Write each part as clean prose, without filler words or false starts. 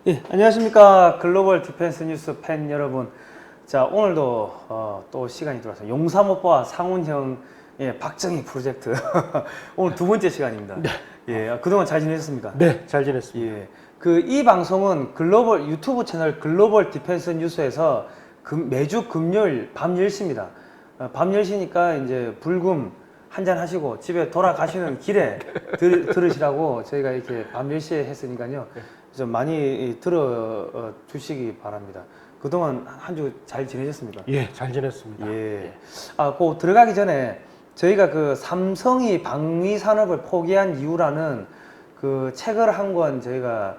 예, 안녕하십니까. 글로벌 디펜스 뉴스 팬 여러분. 자, 오늘도 또 시간이 들어와서 용사모빠 상훈형의 박정희 프로젝트. 오늘 두 번째 시간입니다. 네. 예, 그동안 잘 지내셨습니까? 네, 잘 지냈습니다. 예. 이 방송은 글로벌 유튜브 채널 글로벌 디펜스 뉴스에서 매주 금요일 밤 10시입니다. 밤 10시니까 이제 불금 한잔 하시고 집에 돌아가시는 길에 들으시라고 저희가 이렇게 밤 10시에 했으니까요. 좀 많이 들어 주시기 바랍니다. 그동안 한 주 잘 지내셨습니까? 예, 잘 지냈습니다. 예. 그 들어가기 전에 저희가 그 삼성이 방위 산업을 포기한 이유라는 그 책을 한 권 저희가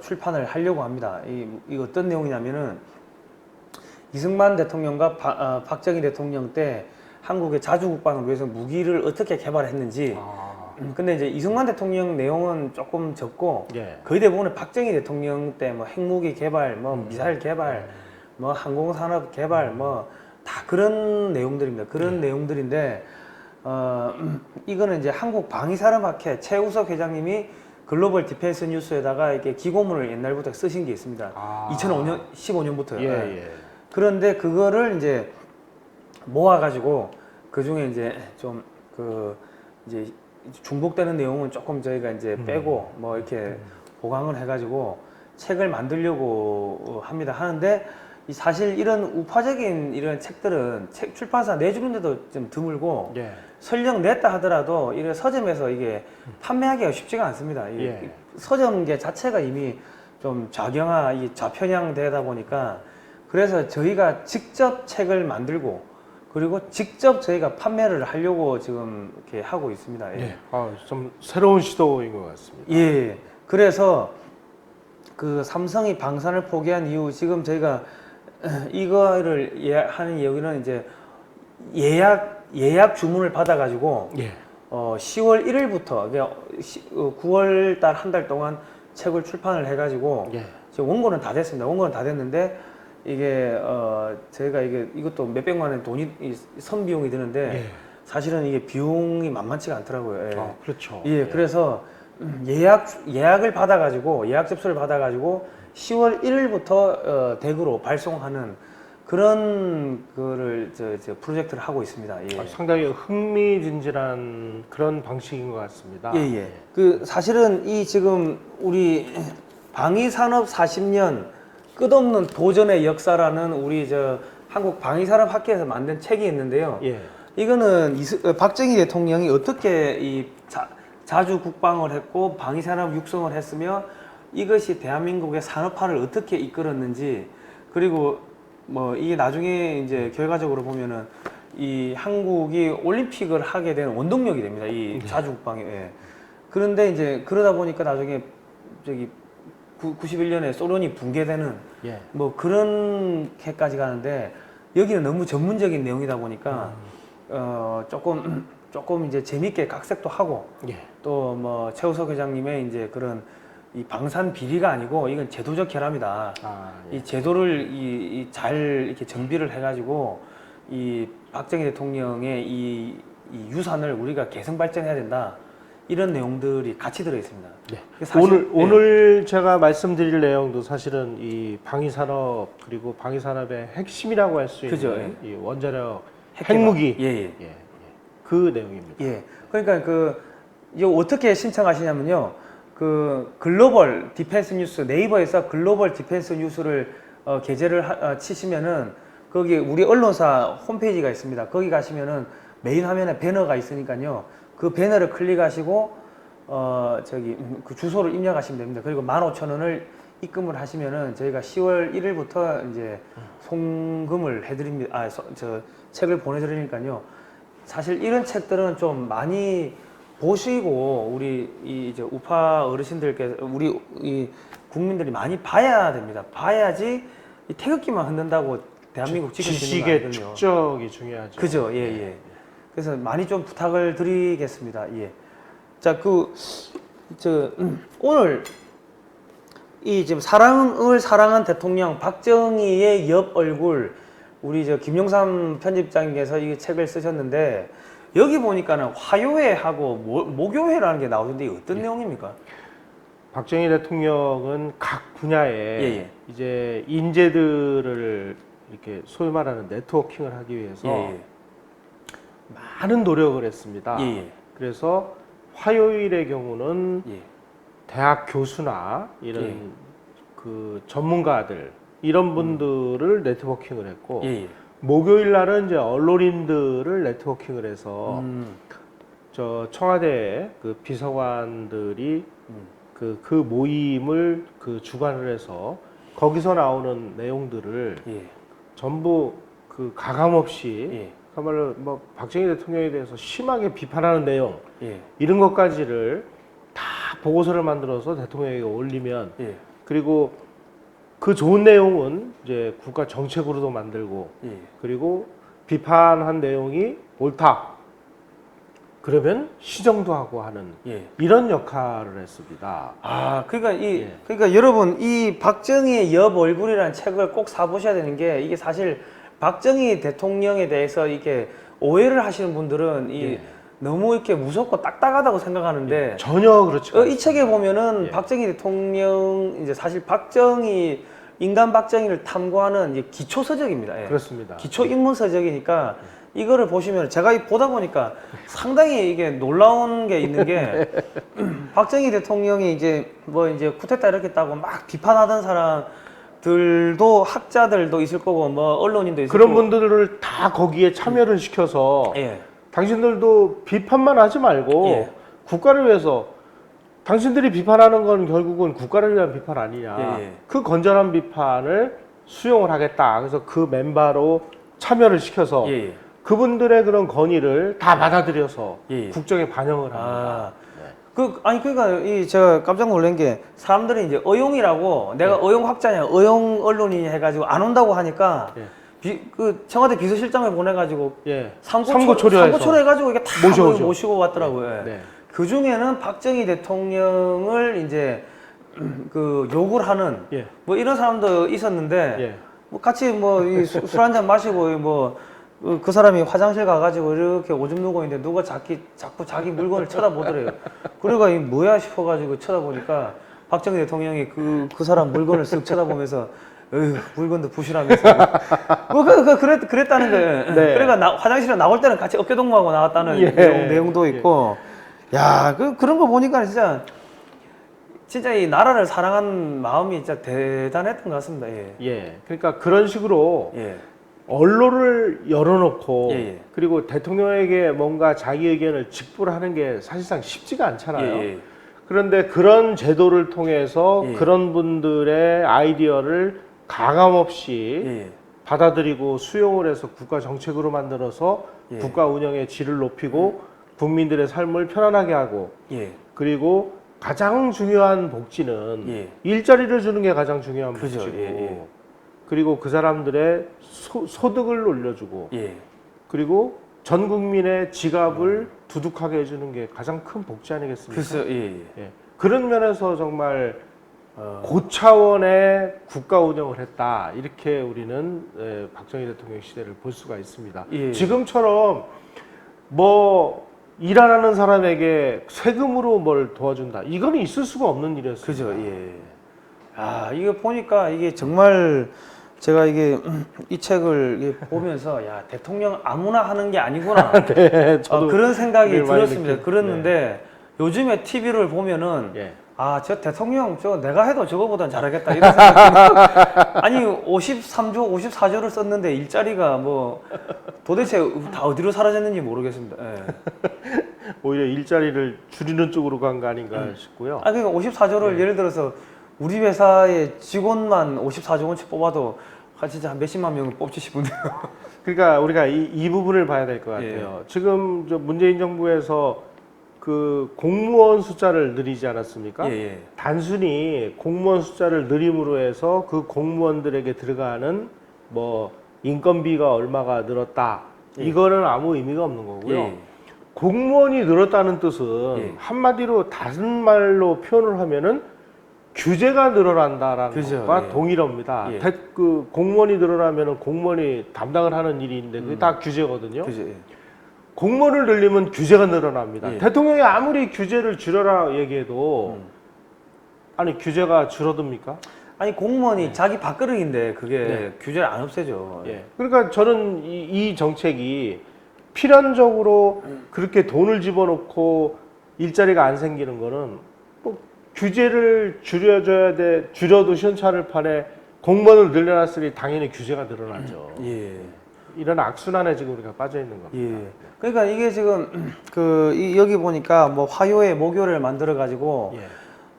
출판을 하려고 합니다. 이 어떤 내용이냐면은 이승만 대통령과 박정희 대통령 때 한국의 자주국방을 위해서 무기를 어떻게 개발했는지. 근데 이제 이승만 대통령 내용은 조금 적고 예. 거의 대부분은 박정희 대통령 때 뭐 핵무기 개발, 뭐 미사일 개발, 뭐 항공산업 개발, 뭐 다 그런 내용들입니다. 그런 내용들인데 이거는 이제 한국 방위산업학회 최우석 회장님이 글로벌 디펜스 뉴스에다가 이렇게 기고문을 옛날부터 쓰신 게 있습니다. 2005년, 15년부터요. 예, 예. 그런데 그거를 이제 모아가지고 그 중에 이제 좀 이제 중복되는 내용은 조금 저희가 이제 빼고 뭐 이렇게 보강을 해가지고 책을 만들려고 합니다. 하는데 사실 이런 우파적인 이런 책들은 출판사 내주는데도 좀 드물고 예. 설령 냈다 하더라도 이런 서점에서 이게 판매하기가 쉽지가 않습니다. 예. 서점계 자체가 이미 좀 좌편향 되다 보니까 그래서 저희가 직접 책을 만들고 그리고 직접 저희가 판매를 하려고 지금 이렇게 하고 있습니다. 예. 좀 새로운 시도인 것 같습니다. 예. 그래서 그 삼성이 방산을 포기한 이후 지금 저희가 이거를 하는 이유는 이제 예약 주문을 받아가지고 예. 10월 1일부터 9월 달 한 달 동안 책을 출판을 해가지고 예. 지금 원고는 다 됐습니다. 원고는 다 됐는데 이게 저희가 이것도 몇백만 원 선비용이 드는데 예. 사실은 이게 비용이 만만치가 않더라고요. 예. 그렇죠. 예, 그래서 예약을 받아가지고 예약 접수를 받아가지고 10월 1일부터 댁으로 발송하는 그런 거를 저 프로젝트를 하고 있습니다. 예. 상당히 흥미진진한 그런 방식인 것 같습니다. 예. 사실은 지금 우리 방위산업 40년 끝없는 도전의 역사라는 우리 한국 방위산업학회에서 만든 책이 있는데요. 예. 이거는 박정희 대통령이 어떻게 자주 국방을 했고 방위산업 육성을 했으며 이것이 대한민국의 산업화를 어떻게 이끌었는지 그리고 뭐 이게 나중에 이제 결과적으로 보면은 이 한국이 올림픽을 하게 된 원동력이 됩니다. 이 자주 국방이. 예. 그런데 이제 그러다 보니까 나중에 91년에 소련이 붕괴되는 예. 뭐 그런 해까지 가는데 여기는 너무 전문적인 내용이다 보니까 조금 이제 재밌게 각색도 하고 예. 또 뭐 최우석 회장님의 이제 그런 이 방산 비리가 아니고 이건 제도적 결함이다. 예. 이 제도를 잘 이렇게 정비를 해가지고 이 박정희 대통령의 이 유산을 우리가 개성 발전해야 된다. 이런 내용들이 같이 들어 있습니다. 네. 사실, 오늘 제가 말씀드릴 내용도 사실은 이 방위산업 그리고 방위산업의 핵심이라고 할 수 그죠, 있는 이 원자력 핵개발. 핵무기 예. 그 내용입니다. 예. 그러니까 이거 어떻게 신청하시냐면요. 글로벌 디펜스 뉴스 네이버에서 글로벌 디펜스 뉴스를 게재를 치시면은 거기 우리 언론사 홈페이지가 있습니다. 거기 가시면은 메인 화면에 배너가 있으니까요. 그 배너를 클릭하시고 그 주소를 입력하시면 됩니다. 그리고 15,000원을 입금을 하시면은 저희가 10월 1일부터 이제 송금을 해드립니다. 책을 보내드리니까요. 사실 이런 책들은 좀 많이 보시고 우리 이제 우파 어르신들께서 우리 이 국민들이 많이 봐야 됩니다. 봐야지 이 태극기만 흔든다고 대한민국 지킬 수 있는 거 지식의 아니거든요. 축적이 중요하죠. 그죠, 예. 그래서 많이 좀 부탁을 드리겠습니다. 예. 자, 오늘 지금 사랑을 사랑한 대통령 박정희의 옆 얼굴 우리 김용삼 편집장님께서 이 책을 쓰셨는데 여기 보니까는 화요회하고 모교회라는 게 나오는데 어떤 내용입니까? 박정희 대통령은 각 분야에 예. 이제 인재들을 이렇게 소위 말하는 네트워킹을 하기 위해서 예. 많은 노력을 했습니다. 예. 그래서 화요일의 경우는 예. 대학 교수나 이런 예. 그 전문가들 이런 분들을 네트워킹을 했고 예. 목요일 날은 이제 언론인들을 네트워킹을 해서 음. 저 청와대 그 비서관들이 그 모임을 그 주관을 해서 거기서 나오는 내용들을 예. 전부 그 가감 없이 예. 그야말로 뭐 박정희 대통령에 대해서 심하게 비판하는 내용 예. 이런 것까지를 다 보고서를 만들어서 대통령에게 올리면 예. 그리고 그 좋은 내용은 이제 국가 정책으로도 만들고 예. 그리고 비판한 내용이 옳다 그러면 시정도 하고 하는 예. 이런 역할을 했습니다. 아, 그러니까 예. 그러니까 여러분 이 박정희의 옆 얼굴이라는 책을 꼭 사보셔야 되는 게 이게 사실 박정희 대통령에 대해서 이렇게 오해를 하시는 분들은 예. 너무 이렇게 무섭고 딱딱하다고 생각하는데 전혀 그렇지 않습니다. 이 책에 보면은 예. 박정희 대통령 이제 사실 인간 박정희를 탐구하는 이제 기초 서적입니다. 예. 그렇습니다. 기초 인문 서적이니까 이거를 보시면 제가 보다 보니까 상당히 이게 놀라운 게 있는 게 박정희 대통령이 이제 쿠데타 이렇게 했다고 막 비판하던 사람들도 학자들도 있을 거고 뭐 언론인도 있을 그런 거고 분들을 다 거기에 참여를 시켜서 예. 당신들도 비판만 하지 말고 예. 국가를 위해서 당신들이 비판하는 건 결국은 국가를 위한 비판 아니냐. 예. 그 건전한 비판을 수용을 하겠다. 그래서 그 멤버로 참여를 시켜서 예. 그분들의 그런 건의를 다 받아들여서 예. 국정에 반영을 합니다. 아, 그러니까 제가 깜짝 놀란 게 사람들이 이제 어용이라고 내가 어용학자냐, 어용 언론이냐 해가지고 안 온다고 하니까 그 청와대 비서실장을 보내가지고 예. 삼고초려 해가지고 이게 다 모셔오죠. 모시고 왔더라고요. 예. 네. 그 중에는 박정희 대통령을 이제 그 욕을 하는 예. 뭐 이런 사람도 있었는데 예. 뭐 같이 술 한잔 마시고 그 사람이 화장실 가가지고 이렇게 오줌 누고 있는데 누가 자꾸 자기 물건을 쳐다보더래요. 그러니까 이 뭐야 싶어가지고 쳐다보니까 박정희 대통령이 그 사람 물건을 쓱 쳐다보면서 어휴, 물건도 부실하면서 그랬다는 거예요. 네. 그러니까 화장실에 나올 때는 같이 어깨동무하고 나왔다는 예. 내용도 있고 야 그런 거 보니까 진짜 이 나라를 사랑한 마음이 진짜 대단했던 것 같습니다. 예. 예. 그러니까 그런 식으로 예. 언론을 열어놓고 예. 그리고 대통령에게 뭔가 자기 의견을 직불하는 게 사실상 쉽지가 않잖아요. 예. 그런데 그런 제도를 통해서 예. 그런 분들의 아이디어를 가감없이 예. 받아들이고 수용을 해서 국가 정책으로 만들어서 예. 국가 운영의 질을 높이고 국민들의 삶을 편안하게 하고 예. 그리고 가장 중요한 복지는 예. 일자리를 주는 게 가장 중요한 그죠. 복지고 예. 그리고 그 사람들의 소득을 올려주고 예. 그리고 전 국민의 지갑을 두둑하게 해주는 게 가장 큰 복지 아니겠습니까? 글쎄, 예. 예. 그런 면에서 정말 고차원의 국가 운영을 했다 이렇게 우리는 박정희 대통령 시대를 볼 수가 있습니다. 예. 지금처럼 뭐 일 안 하는 사람에게 세금으로 뭘 도와준다 이거는 있을 수가 없는 일이었어요. 그죠. 예. 아, 이거 보니까 이게 정말 제가 이 책을 보면서 야, 대통령 아무나 하는 게 아니구나. 네, 저도 그런 생각이 늘 많이 들었습니다. 그랬는데 요즘에 TV를 보면은 예. 아, 저 대통령 내가 해도 저거보단 잘하겠다 이런 생각이 아니 53조, 54조를 썼는데 일자리가 뭐 도대체 다 어디로 사라졌는지 모르겠습니다. 예. 오히려 일자리를 줄이는 쪽으로 간 거 아닌가 싶고요. 아, 그러니까 54조를 예를 들어서 우리 회사의 직원만 54조 원씩 뽑아도 진짜 한 몇십만 명을 뽑지 싶은데요. 그러니까 우리가 이 부분을 봐야 될 것 같아요. 예. 지금 저 문재인 정부에서 그 공무원 숫자를 늘리지 않았습니까? 예. 단순히 공무원 숫자를 늘림으로 해서 그 공무원들에게 들어가는 뭐 인건비가 얼마가 늘었다. 이거는 아무 의미가 없는 거고요. 예. 공무원이 늘었다는 뜻은 예. 한마디로 다른 말로 표현을 하면은 규제가 늘어난다라는 그죠, 것과 예. 동일합니다. 예. 그 공무원이 늘어나면은 공무원이 담당을 하는 일이 있는데 그게 다 규제거든요. 그죠. 예. 공무원을 늘리면 규제가 늘어납니다. 예. 대통령이 아무리 규제를 줄여라 얘기해도 아니 규제가 줄어듭니까? 아니 공무원이 자기 밥그릇인데 그게 네. 규제를 안 없애죠. 예. 그러니까 저는 이 정책이 필연적으로 그렇게 돈을 집어넣고 일자리가 안 생기는 거는 뭐 규제를 줄여도 시원찮을 판에 공무원을 늘려놨으니 당연히 규제가 늘어나죠. 예. 이런 악순환에 지금 우리가 빠져 있는 겁니다. 예. 그러니까 이게 지금 여기 보니까 뭐 화요에 목요를 만들어 가지고 예.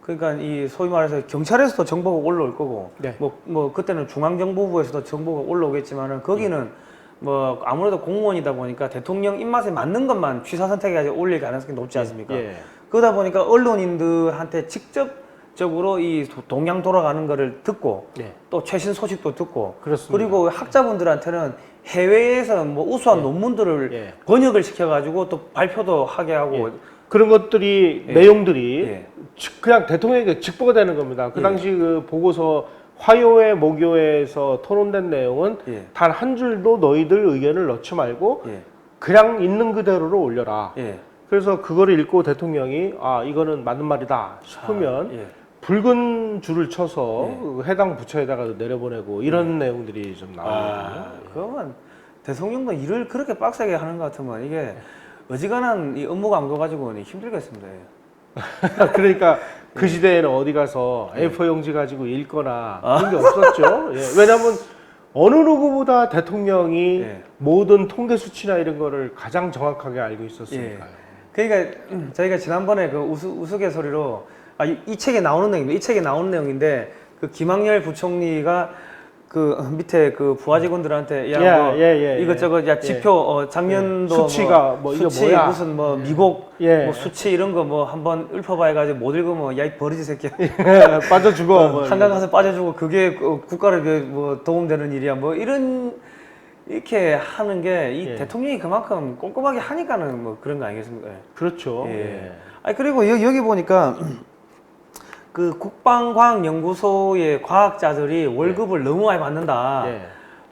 그러니까 이 소위 말해서 경찰에서도 정보가 올라올 거고 네. 뭐 그때는 중앙정보부에서도 정보가 올라오겠지만은 거기는 뭐 아무래도 공무원이다 보니까 대통령 입맛에 맞는 것만 취사 선택해가지고 올릴 가능성이 높지 않습니까? 예. 그러다 보니까 언론인들한테 직접적으로 이 동향 돌아가는 거를 듣고 예. 또 최신 소식도 듣고 그렇습니다. 그리고 학자분들한테는 해외에서 뭐 우수한 논문들을 예. 번역을 시켜가지고 또 발표도 하게 하고 예. 그런 것들이 예. 내용들이 예. 그냥 대통령에게 직보가 되는 겁니다. 그 예. 당시 그 보고서 화요회 목요회에서 토론된 내용은 예. 단 한 줄도 너희들 의견을 넣지 말고 예. 그냥 있는 그대로로 올려라. 예. 그래서 그거를 읽고 대통령이 아 이거는 맞는 말이다 싶으면 예. 붉은 줄을 쳐서 그 해당 부처에다가 내려보내고 이런 내용들이 좀 나와요. 그러면 대통령도 일을 그렇게 빡세게 하는 것 같으면 이게 어지간한 이 업무 강도 가지고는 힘들겠습니다. 예. 그러니까 그 시대에는 어디 가서 A4 용지 가지고 읽거나 그런 게 없었죠. 예. 왜냐하면 어느 누구보다 대통령이 예. 모든 통계 수치나 이런 거를 가장 정확하게 알고 있었으니까요. 그러니까 저희가 지난번에 그 우스갯소리로 이 책에 나오는 내용입니다. 이 책에 나오는 내용인데 그 김학열 부총리가 그 밑에 그 부하 직원들한테 이것저것 지표 작년도 수치가 뭐 이거 수치 뭐야? 무슨 뭐 미국 예. 뭐 수치 이런 거 뭐 한번 읊어봐 해가지고 못 읽으면 야 이 버리지 새끼야. 빠져주고 뭐 한강 가서 빠져주고 그게 국가를 뭐 도움되는 일이야 뭐 이렇게 하는 게 이 예. 대통령이 그만큼 꼼꼼하게 하니까는 뭐 그런 거 아니겠습니까? 예. 그렇죠. 예. 예. 아니 그리고 여기 보니까 그 국방과학연구소의 과학자들이 월급을 너무 많이 받는다. 예.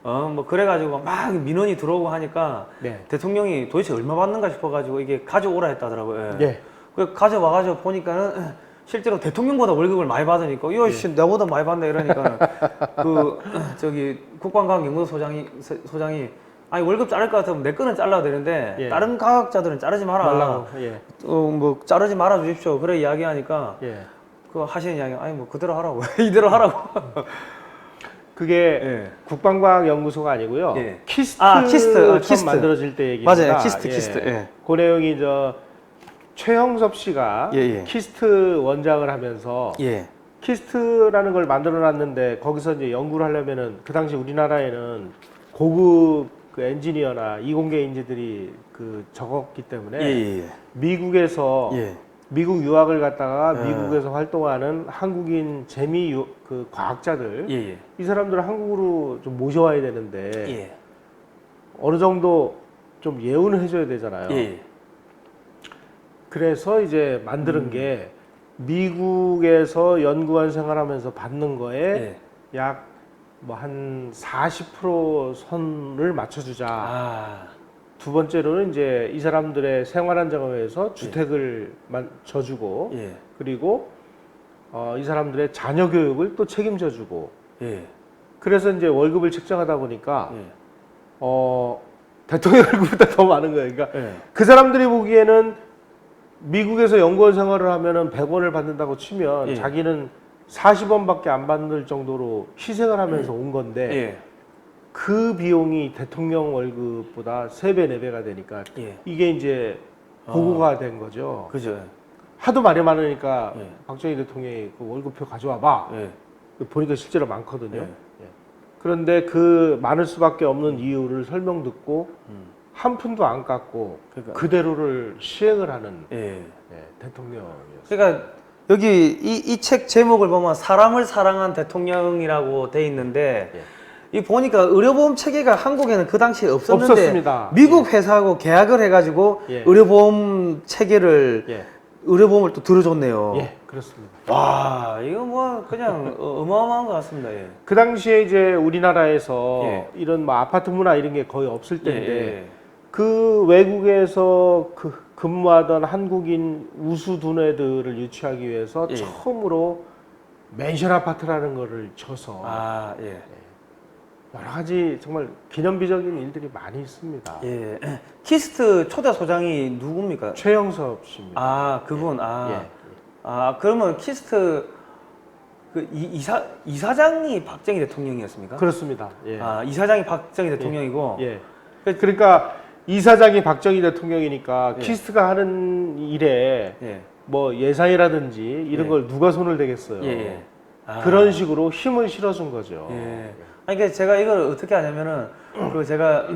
뭐 그래가지고 막 민원이 들어오고 하니까 네. 대통령이 도대체 얼마 받는가 싶어가지고 이게 가져오라 했다더라고요. 예. 그 가져와가지고 보니까는 실제로 대통령보다 월급을 많이 받으니까 이거 씨 나보다 많이 받네 이러니까 그 저기 국방과학연구소 소장이 아니 월급 자를 것 같으면 내 거는 잘라야 되는데 예. 다른 과학자들은 자르지 마라. 말라고. 예. 뭐 자르지 말아 주십시오. 그래 이야기하니까 예. 그 하시는 이야기 아니 뭐 그대로 하라고 이대로 하라고. 그게 예. 국방과학연구소가 아니고요. 예. 키스트 키스트. 처음 만들어질 때 얘기입니다. 맞아요. 키스트. 예. 그 내용이 최형섭 씨가 예. 키스트 원장을 하면서 예. 키스트라는 걸 만들어놨는데 거기서 이제 연구를 하려면은 그 당시 우리나라에는 고급 그 엔지니어나 이공계 인재들이 적었기 때문에 예. 미국에서 예. 미국 유학을 갔다가 미국에서 활동하는 한국인 그 과학자들 예. 이 사람들을 한국으로 좀 모셔와야 되는데 예. 어느 정도 좀 예우는 해줘야 되잖아요. 예. 그래서 이제 만드는 게 미국에서 연구원 생활하면서 받는 거에 예. 약 뭐 한 40% 선을 맞춰주자. 아. 두 번째로는 이제 이 사람들의 생활 안정을 위해서 주택을 져주고 예. 그리고 이 사람들의 자녀 교육을 또 책임져주고 예. 그래서 이제 월급을 책정하다 보니까 예. 대통령 월급보다 더 많은 거예요. 그러니까 예. 그 사람들이 보기에는 미국에서 연구원 생활을 하면은 100원을 받는다고 치면 예. 자기는 40원밖에 안 받을 정도로 희생을 하면서 온 건데 예. 그 비용이 대통령 월급보다 3배, 4배가 되니까 예. 이게 이제 보고가 된 거죠. 그죠. 하도 말이 많으니까 예. 박정희 대통령이 그 월급표 가져와 봐. 예. 보니까 실제로 많거든요. 예. 예. 그런데 그 많을 수밖에 없는 이유를 설명 듣고 한 푼도 안 깎고 그러니까. 그대로를 시행을 하는 예. 대통령이었어요. 그러니까 여기 이 책 제목을 보면 사람을 사랑한 대통령이라고 돼 있는데 이 보니까 의료보험 체계가 한국에는 그 당시에 없었는데 없었습니다. 미국 회사하고 계약을 해가지고 의료보험 체계를 의료보험을 또 들어줬네요. 예, 그렇습니다. 와 이거 뭐 그냥 어마어마한 것 같습니다. 예. 그 당시에 이제 우리나라에서 예. 이런 뭐 아파트 문화 이런 게 거의 없을 때인데 예. 그 외국에서 근무하던 한국인 우수 두뇌들을 유치하기 위해서 예. 처음으로 맨션 아파트라는 거를 쳐서 아, 예. 여러 가지 정말 기념비적인 일들이 많이 있습니다. 예. 키스트 초대 소장이 누굽니까? 최영섭 씨입니다. 아, 그분. 아. 예. 아, 그러면 키스트 그 이사장이 박정희 대통령이었습니까? 그렇습니다. 예. 아, 이사장이 박정희 대통령이고. 예. 그러니까 이사장이 박정희 대통령이니까 예. 키스트가 하는 일에 예. 뭐 예산이라든지 이런 예. 걸 누가 손을 대겠어요. 예. 예. 아. 그런 식으로 힘을 실어준 거죠. 예. 아니, 그러니까 제가 이걸 어떻게 하냐면은, 그 제가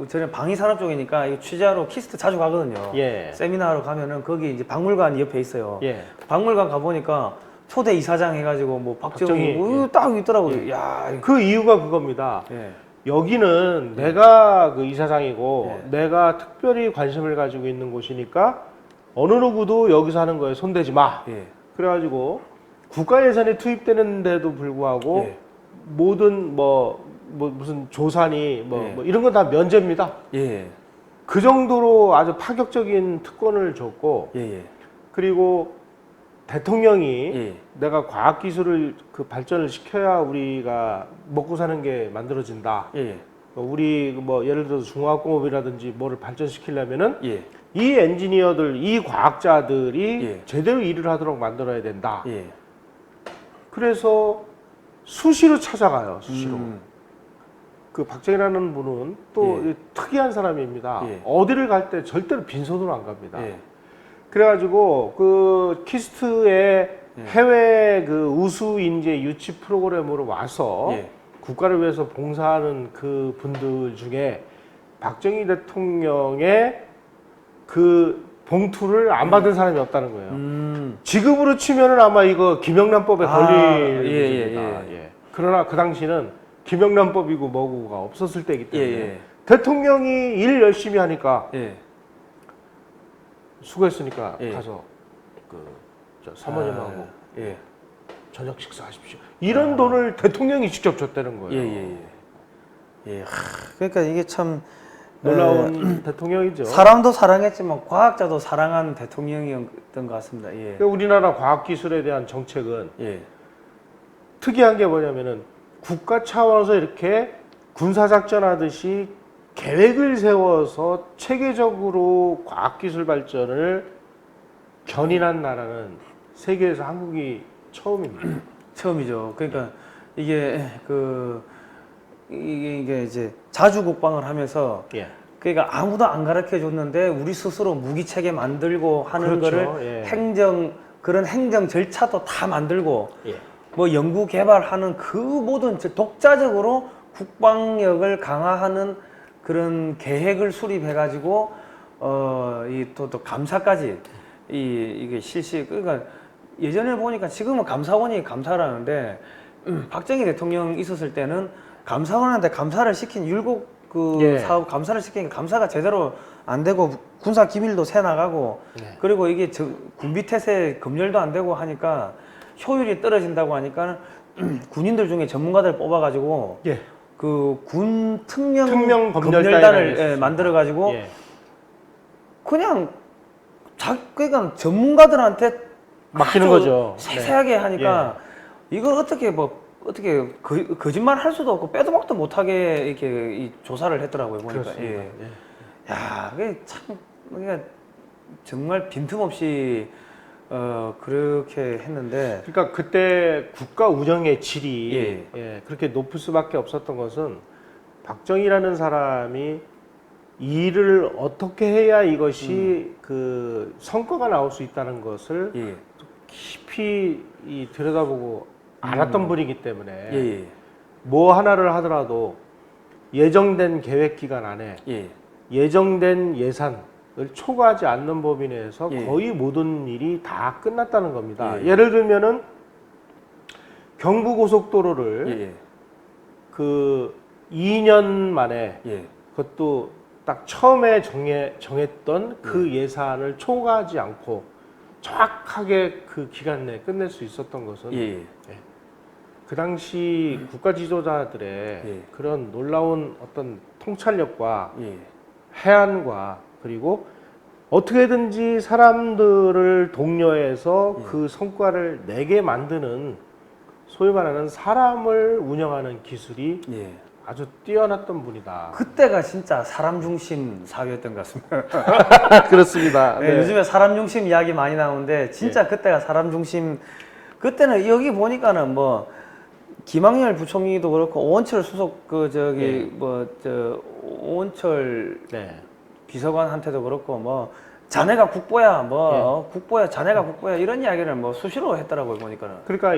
저는 방위산업 쪽이니까 이거 취재하러 키스트 자주 가거든요. 예. 세미나하러 가면은 거기 이제 박물관 옆에 있어요. 예. 박물관 가보니까 초대 이사장 해가지고 뭐 박정희 박정희, 뭐 예. 딱 있더라고요. 야, 그 이유가 그겁니다. 예. 여기는 내가 그 이사장이고 예. 내가 특별히 관심을 가지고 있는 곳이니까 어느 누구도 여기서 하는 거에 손대지 마. 예. 그래가지고 국가 예산이 투입되는데도 불구하고 예. 모든 뭐 무슨 조산이 예. 뭐 이런 건 다 면제입니다. 예. 그 정도로 아주 파격적인 특권을 줬고 예. 예. 그리고 대통령이 예. 내가 과학기술을 그 발전을 시켜야 우리가 먹고 사는 게 만들어진다. 예. 우리 뭐 예를 들어서 중화학공업이라든지 뭐를 발전시키려면은 예. 이 엔지니어들, 이 과학자들이 예. 제대로 일을 하도록 만들어야 된다. 예. 그래서 수시로 찾아가요. 수시로. 음. 그 박정희라는 분은 또 예. 특이한 사람입니다. 예. 어디를 갈 때 절대로 빈손으로 안 갑니다. 예. 그래가지고 그 키스트의 예. 해외 그 우수 인재 유치 프로그램으로 와서 예. 국가를 위해서 봉사하는 그 분들 중에 박정희 대통령의 그 봉투를 안 받은 사람이 없다는 거예요. 지금으로 치면은 아마 이거 김영란법에 걸릴 문제입니다. 예. 그러나 그 당시는 김영란법이고 뭐고가 없었을 때이기 때문에 예. 대통령이 일 열심히 하니까 예. 수고했으니까 예. 가서 저 사모님하고 예. 저녁 식사하십시오. 이런 돈을 대통령이 직접 줬다는 거예요. 예. 예. 그러니까 이게 참 놀라운 대통령이죠. 사람도 사랑했지만 과학자도 사랑한 대통령이었던 것 같습니다. 예. 그러니까 우리나라 과학기술에 대한 정책은 예. 특이한 게 뭐냐면은 국가 차원에서 이렇게 군사작전 하듯이 계획을 세워서 체계적으로 과학기술 발전을 견인한 나라는 세계에서 한국이 처음입니다. 처음이죠. 그러니까 이게 이게 이제 자주 국방을 하면서 예. 그러니까 아무도 안 가르쳐 줬는데 우리 스스로 무기 체계 만들고 하는 그렇죠. 거를 예. 그런 행정 절차도 다 만들고 예. 뭐 연구 개발하는 그 모든 독자적으로 국방력을 강화하는 그런 계획을 수립해 가지고 이 또 감사까지 이게 그러니까 예전에 보니까 지금은 감사원이 감사를 하는데 박정희 대통령 있었을 때는 감사원한테 감사를 시킨 율곡 예. 사업 감사를 시킨 감사가 제대로 안 되고 군사 기밀도 새 나가고 예. 그리고 이게 군비 태세 검열도 안 되고 하니까 효율이 떨어진다고 하니까 군인들 중에 전문가들 뽑아가지고 예. 그 군 특명 검열단을 검열단을 만들어가지고 예. 그냥 그러니까 전문가들한테 맡기는 아주 거죠. 세세하게 하니까 이걸 어떻게 거짓말 할 수도 없고 빼도 박도 못하게 이렇게 이 조사를 했더라고요 보니까. 그렇습니다. 예. 예. 야, 그게 참 그러니까 정말 빈틈없이 그렇게 했는데. 그러니까 그때 국가 운영의 질이 예. 예, 그렇게 높을 수밖에 없었던 것은 박정희라는 사람이 일을 어떻게 해야 이것이 그 성과가 나올 수 있다는 것을 예. 깊이 들여다보고 알았던 분이기 때문에 예. 뭐 하나를 하더라도 예정된 계획 기간 안에 예. 예정된 예산을 초과하지 않는 범위 내에서 예. 거의 모든 일이 다 끝났다는 겁니다. 예. 예를 들면은 경부고속도로를 예. 그 2년 만에 예. 그것도 딱 처음에 정했던 그 예산을 초과하지 않고 정확하게 그 기간 내에 끝낼 수 있었던 것은 예. 그 당시 국가 지도자들의 예. 그런 놀라운 어떤 통찰력과 예. 해안과 그리고 어떻게든지 사람들을 독려해서 그 성과를 내게 만드는 소위 말하는 사람을 운영하는 기술이 예. 아주 뛰어났던 분이다. 그때가 진짜 사람 중심 사회였던 것 같습니다. 그렇습니다. 네, 요즘에 사람 중심 이야기 많이 나오는데 진짜 그때가 사람 중심. 그때는 여기 보니까는 뭐 김학열 부총리도 그렇고 오원철 수석 그 저기 뭐 저 오원철 네. 비서관한테도 그렇고 뭐 자네가 국보야 뭐 국보야 자네가 국보야 이런 이야기를 뭐 수시로 했더라고요 보니까는. 그러니까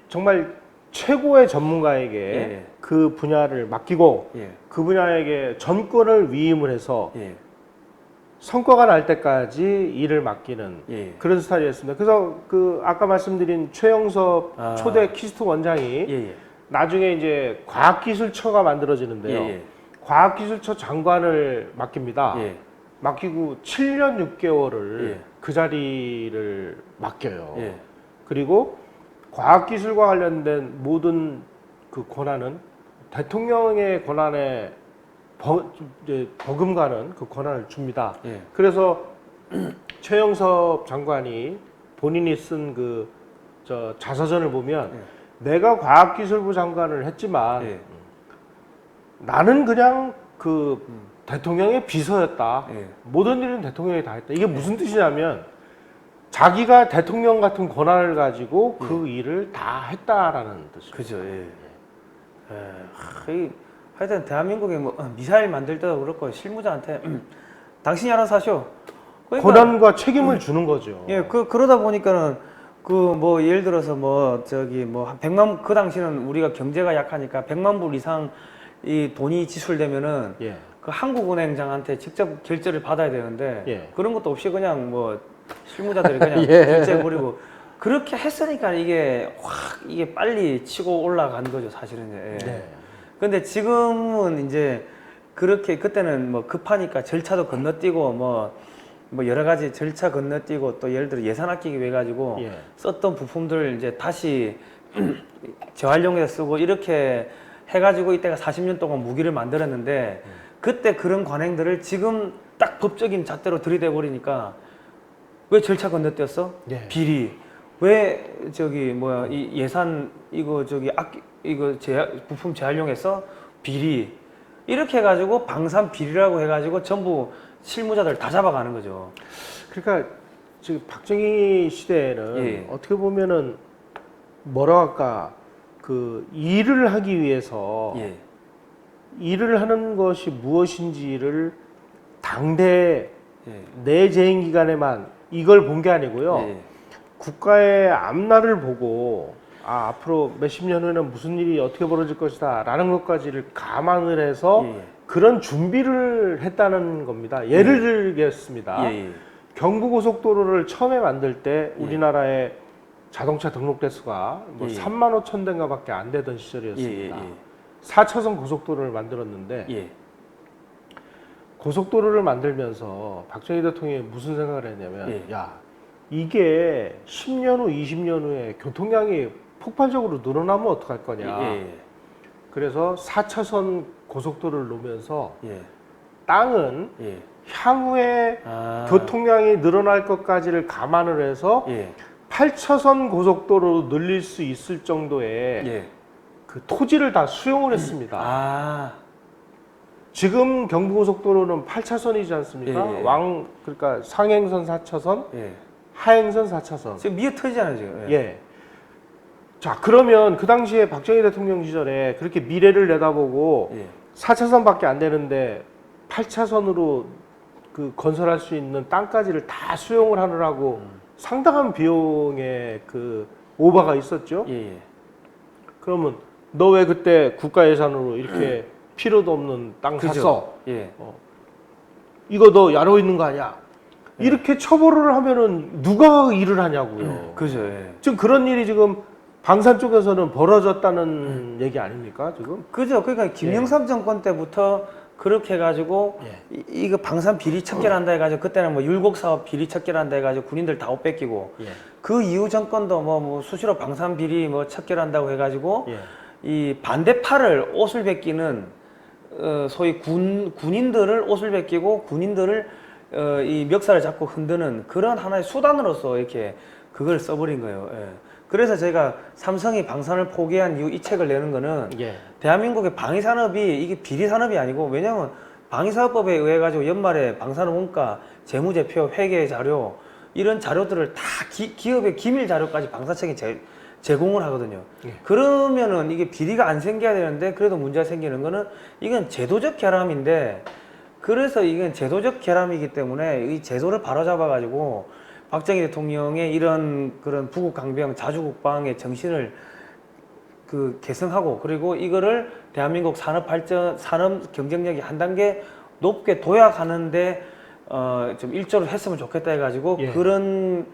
정말 최고의 전문가에게 예. 그 분야를 맡기고 예. 그 분야에게 전권을 위임을 해서 예. 성과가 날 때까지 일을 맡기는 예. 그런 스타일이었습니다. 그래서 그 아까 말씀드린 최영섭 초대 키스트 원장이 예. 나중에 이제 과학기술처가 만들어지는데요. 예. 과학기술처 장관을 맡깁니다. 예. 맡기고 7년 6개월을 예. 그 자리를 맡겨요. 예. 그리고 과학기술과 관련된 모든 그 권한은 대통령의 권한에 버금가는 그 권한을 줍니다. 예. 그래서 최영섭 장관이 본인이 쓴 그 자서전을 보면 내가 과학기술부 장관을 했지만 예. 나는 그냥 그 대통령의 비서였다. 예. 모든 일은 대통령이 다 했다. 이게 무슨 뜻이냐면 자기가 대통령 같은 권한을 가지고 그 일을 다 했다라는 뜻입니다. 그죠. 예. 하여튼 대한민국에 뭐 미사일 만들 때도 그렇고 실무자한테 당신이 알아서 하쇼. 그러니까, 권한과 책임을 주는 거죠. 예, 그러다 보니까는 그 뭐 예를 들어서 뭐 저기 뭐 한 100만 그 당시는 우리가 경제가 약하니까 100만 불 이상 이 돈이 지출되면은 예. 그 한국은행장한테 직접 결제를 받아야 되는데 예. 그런 것도 없이 그냥 뭐 실무자들이 그냥 예. 결제해 버리고 그렇게 했으니까 이게 확 이게 빨리 치고 올라간 거죠 사실은. 예. 네. 근데 지금은 이제 그렇게 그때는 뭐 급하니까 절차도 건너뛰고 뭐 여러 가지 절차 건너뛰고 또 예를 들어 예산 아끼기 위해 가지고 예. 썼던 부품들을 이제 다시 재활용해서 쓰고 이렇게 해가지고 이때가 40년 동안 무기를 만들었는데 그때 그런 관행들을 지금 딱 법적인 잣대로 들이대 버리니까 왜 절차 건너뛰었어? 예. 비리. 왜 저기 뭐야 이 예산 이거 저기 이거 부품 재활용해서 비리. 이렇게 해가지고 방산 비리라고 해가지고 전부 실무자들 다 잡아가는 거죠. 그러니까 지금 박정희 시대에는 예. 어떻게 보면은 뭐라 할까 그 일을 하기 위해서 예. 일을 하는 것이 무엇인지를 당대 예. 내 재임 기간에만 이걸 본 게 아니고요. 예. 국가의 앞날을 보고 앞으로 몇십 년 후에는 무슨 일이 어떻게 벌어질 것이다 라는 것까지를 감안을 해서 예. 그런 준비를 했다는 겁니다. 예를 들겠습니다. 예. 경부고속도로를 처음에 만들 때 예. 우리나라의 자동차 등록 대수가 뭐 예. 3만 5천 대인가밖에 안 되던 시절이었습니다. 예. 4차선 고속도로를 만들었는데 예. 고속도로를 만들면서 박정희 대통령이 무슨 생각을 했냐면 예. 야 이게 10년 후 20년 후에 교통량이 폭발적으로 늘어나면 어떡할 거냐. 예. 그래서 4차선 고속도로를 놓으면서 예. 땅은 예. 향후에 아. 교통량이 늘어날 것까지를 감안을 해서 예. 8차선 고속도로로 늘릴 수 있을 정도의 예. 그 토지를 다 수용을 했습니다. 아. 지금 경부고속도로는 8차선이지 않습니까? 예. 그러니까 상행선 4차선, 예. 하행선 4차선. 지금 미어 터지잖아요, 지금. 예. 자, 그러면 그 당시에 박정희 대통령 시절에 그렇게 미래를 내다보고 예. 4차선밖에 안 되는데 8차선으로 그 건설할 수 있는 땅까지를 다 수용을 하느라고 상당한 비용의 그 오바가 있었죠. 예. 예. 그러면 너 왜 그때 국가 예산으로 이렇게 필요도 없는 땅 그죠. 샀어? 예. 이거 너 야로 있는 거 아니야? 이렇게 처벌을 하면은 누가 일을 하냐고요. 그죠. 예. 지금 그런 일이 지금 방산 쪽에서는 벌어졌다는 얘기 아닙니까 지금? 그죠. 그러니까 김영삼 정권 때부터 그렇게 해가지고 예. 이거 방산 비리 척결한다 해가지고 그때는 뭐 율곡 사업 비리 척결한다 해가지고 군인들 다 옷 뺏기고 예. 그 이후 정권도 뭐 수시로 방산 비리 뭐 척결한다고 해가지고 예. 이 반대팔을 옷을 벗기는 소위 군인들을 옷을 벗기고 군인들을 이 멱살을 잡고 흔드는 그런 하나의 수단으로서 이렇게 그걸 써버린 거예요. 예. 그래서 제가 삼성이 방산을 포기한 이후 이 책을 내는 거는 예. 대한민국의 방위산업이 이게 비리산업이 아니고, 왜냐하면 방위사업법에 의해 가지고 연말에 방사능 원가, 재무제표, 회계 자료 이런 자료들을 다 기업의 기밀 자료까지 방사청이 제공을 하거든요. 예. 그러면은 이게 비리가 안 생겨야 되는데 그래도 문제가 생기는 거는 이건 제도적 결함인데, 그래서 이건 제도적 결함이기 때문에 이 제도를 바로잡아 가지고 박정희 대통령의 이런 그런 부국 강병 자주국방의 정신을 그 계승하고, 그리고 이거를 대한민국 산업 발전, 산업 경쟁력이 한 단계 높게 도약하는데 좀 일조를 했으면 좋겠다 해가지고 예. 그런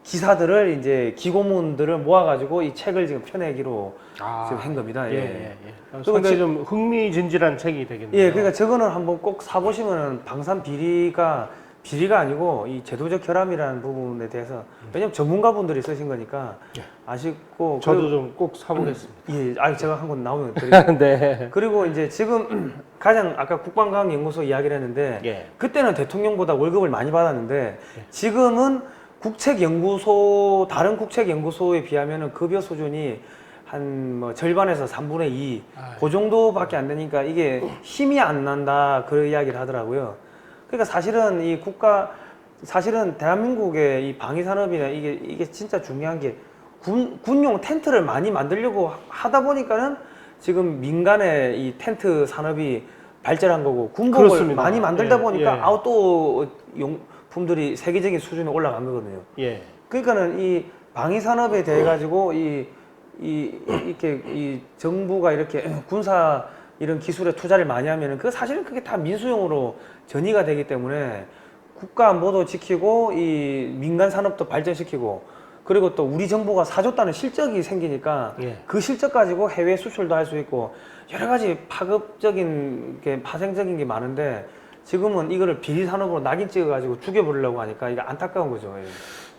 기사들을 이제 기고문들을 모아가지고 이 책을 지금 펴내기로 지금 한 겁니다. 예. 상당히 좀 흥미진진한 책이 되겠네요. 예, 그러니까 저거는 한번 꼭 사보시면은 방산 비리가 아니고 이 제도적 결함이라는 부분에 대해서, 왜냐면 전문가분들이 쓰신 거니까 아쉽고, 저도 좀 꼭 사보겠습니다. 예, 아 제가 한 권 나오면 드릴게요. 네. 그리고 이제 지금 가장 아까 국방과학연구소 이야기를 했는데 예. 그때는 대통령보다 월급을 많이 받았는데 지금은 국책연구소, 다른 국책연구소에 비하면은 급여 수준이 한 뭐 절반에서 3분의 2, 그 정도밖에 안 되니까 이게 힘이 안 난다, 그런 이야기를 하더라고요. 그러니까 사실은 사실은 대한민국의 이 방위산업이나 이게 진짜 중요한 게 군용 텐트를 많이 만들려고 하다 보니까는 지금 민간의 이 텐트 산업이 발전한 거고, 군복을 그렇습니다. 많이 만들다 예, 보니까 예. 아웃도어 용품들이 세계적인 수준에 올라간 거거든요. 예. 그러니까는 이 방위 산업에 대해 가지고 이렇게 이 정부가 이렇게 군사 이런 기술에 투자를 많이 하면은 사실은 그게 다 민수용으로 전이가 되기 때문에 국가 안보도 지키고 이 민간 산업도 발전시키고, 그리고 또 우리 정부가 사줬다는 실적이 생기니까 예. 그 실적 가지고 해외 수출도 할 수 있고 여러 가지 파급적인 게 파생적인 게 많은데, 지금은 이거를 비리 산업으로 낙인 찍어 가지고 죽여버리려고 하니까 이게 안타까운 거죠. 예.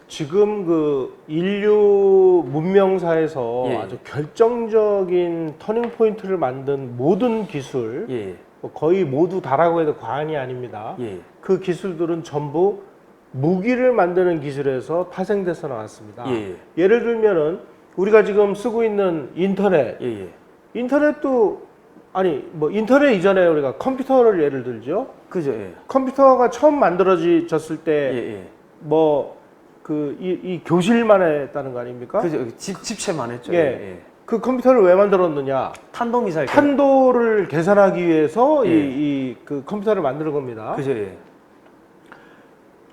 지금 그 인류 문명사에서 예. 아주 결정적인 터닝 포인트를 만든 모든 기술, 예. 뭐 거의 모두 다라고 해도 과언이 아닙니다. 예. 그 기술들은 전부 무기를 만드는 기술에서 파생돼서 나왔습니다. 예. 예를 들면은 우리가 지금 쓰고 있는 인터넷, 예. 인터넷도 아니 뭐 인터넷 이전에 우리가 컴퓨터를 예를 들죠. 그죠. 예. 컴퓨터가 처음 만들어졌을 때 예. 뭐 그 이 교실만 했다는 거 아닙니까? 그죠. 집체만 했죠. 예. 그 컴퓨터를 왜 만들었느냐? 탄도미사일. 탄도를 계산하기 위해서 예. 그 컴퓨터를 만드는 겁니다. 그죠. 예.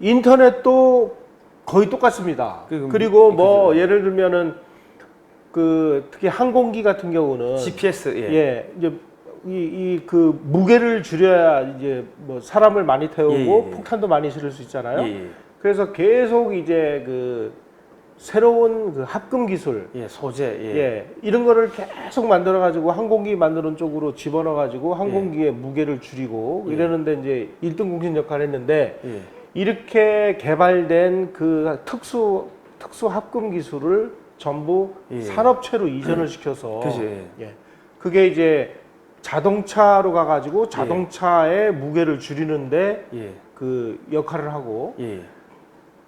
인터넷도 거의 똑같습니다. 그리고 뭐 그죠. 예를 들면은 그 특히 항공기 같은 경우는 GPS. 예. 예, 이제 그 무게를 줄여야 이제 뭐 사람을 많이 태우고 예. 폭탄도 많이 실을 수 있잖아요. 예. 그래서 계속 이제 그 새로운 그 합금 기술, 예. 소재. 예. 예, 이런 거를 계속 만들어 가지고 항공기 만드는 쪽으로 집어넣어 가지고 항공기의 무게를 줄이고 예. 이러는데 이제 1등 공신 역할을 했는데 예. 이렇게 개발된 그 특수 합금 기술을 전부 예. 산업체로 이전을 시켜서 그죠. 예. 예, 그게 이제 자동차로 가가지고 자동차의 무게를 줄이는데 예. 그 역할을 하고 예.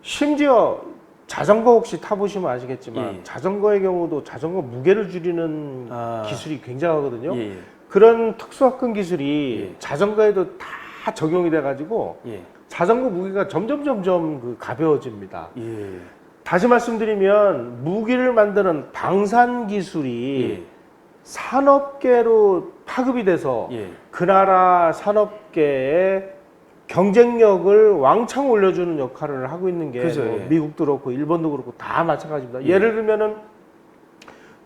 심지어 자전거 혹시 타보시면 아시겠지만 예. 자전거의 경우도 자전거 무게를 줄이는 기술이 굉장하거든요. 예. 그런 특수합금 기술이 예. 자전거에도 다 적용이 돼가지고 예. 자전거 무게가 점점 그 가벼워집니다. 예. 다시 말씀드리면 무기를 만드는 방산 기술이 예. 산업계로 파급이 돼서 예. 그 나라 산업계의 경쟁력을 왕창 올려주는 역할을 하고 있는 게 그죠, 뭐 예. 미국도 그렇고 일본도 그렇고 다 마찬가지입니다. 예. 예를 들면은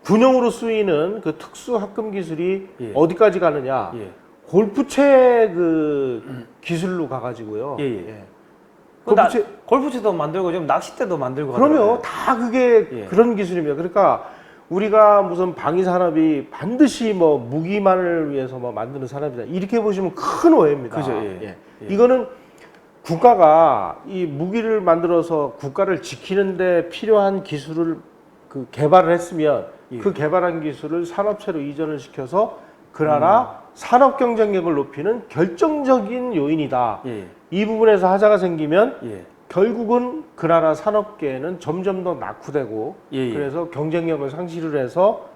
군용으로 쓰이는 그 특수 합금 기술이 예. 어디까지 가느냐? 예. 골프채 그 기술로 가가지고요. 예. 골프채도 만들고 좀 낚싯대도 만들고. 그럼요. 하더라고요. 다 그게 예. 그런 기술입니다. 그러니까 우리가 무슨 방위 산업이 반드시 뭐 무기만을 위해서 뭐 만드는 산업이다. 이렇게 보시면 큰 오해입니다. 그죠. 예. 이거는 국가가 이 무기를 만들어서 국가를 지키는데 필요한 기술을 그 개발을 했으면 예. 그 개발한 기술을 산업체로 이전을 시켜서 그 나라 산업 경쟁력을 높이는 결정적인 요인이다. 예. 이 부분에서 하자가 생기면 예. 결국은 그 나라 산업계는 점점 더 낙후되고 예, 예. 그래서 경쟁력을 상실을 해서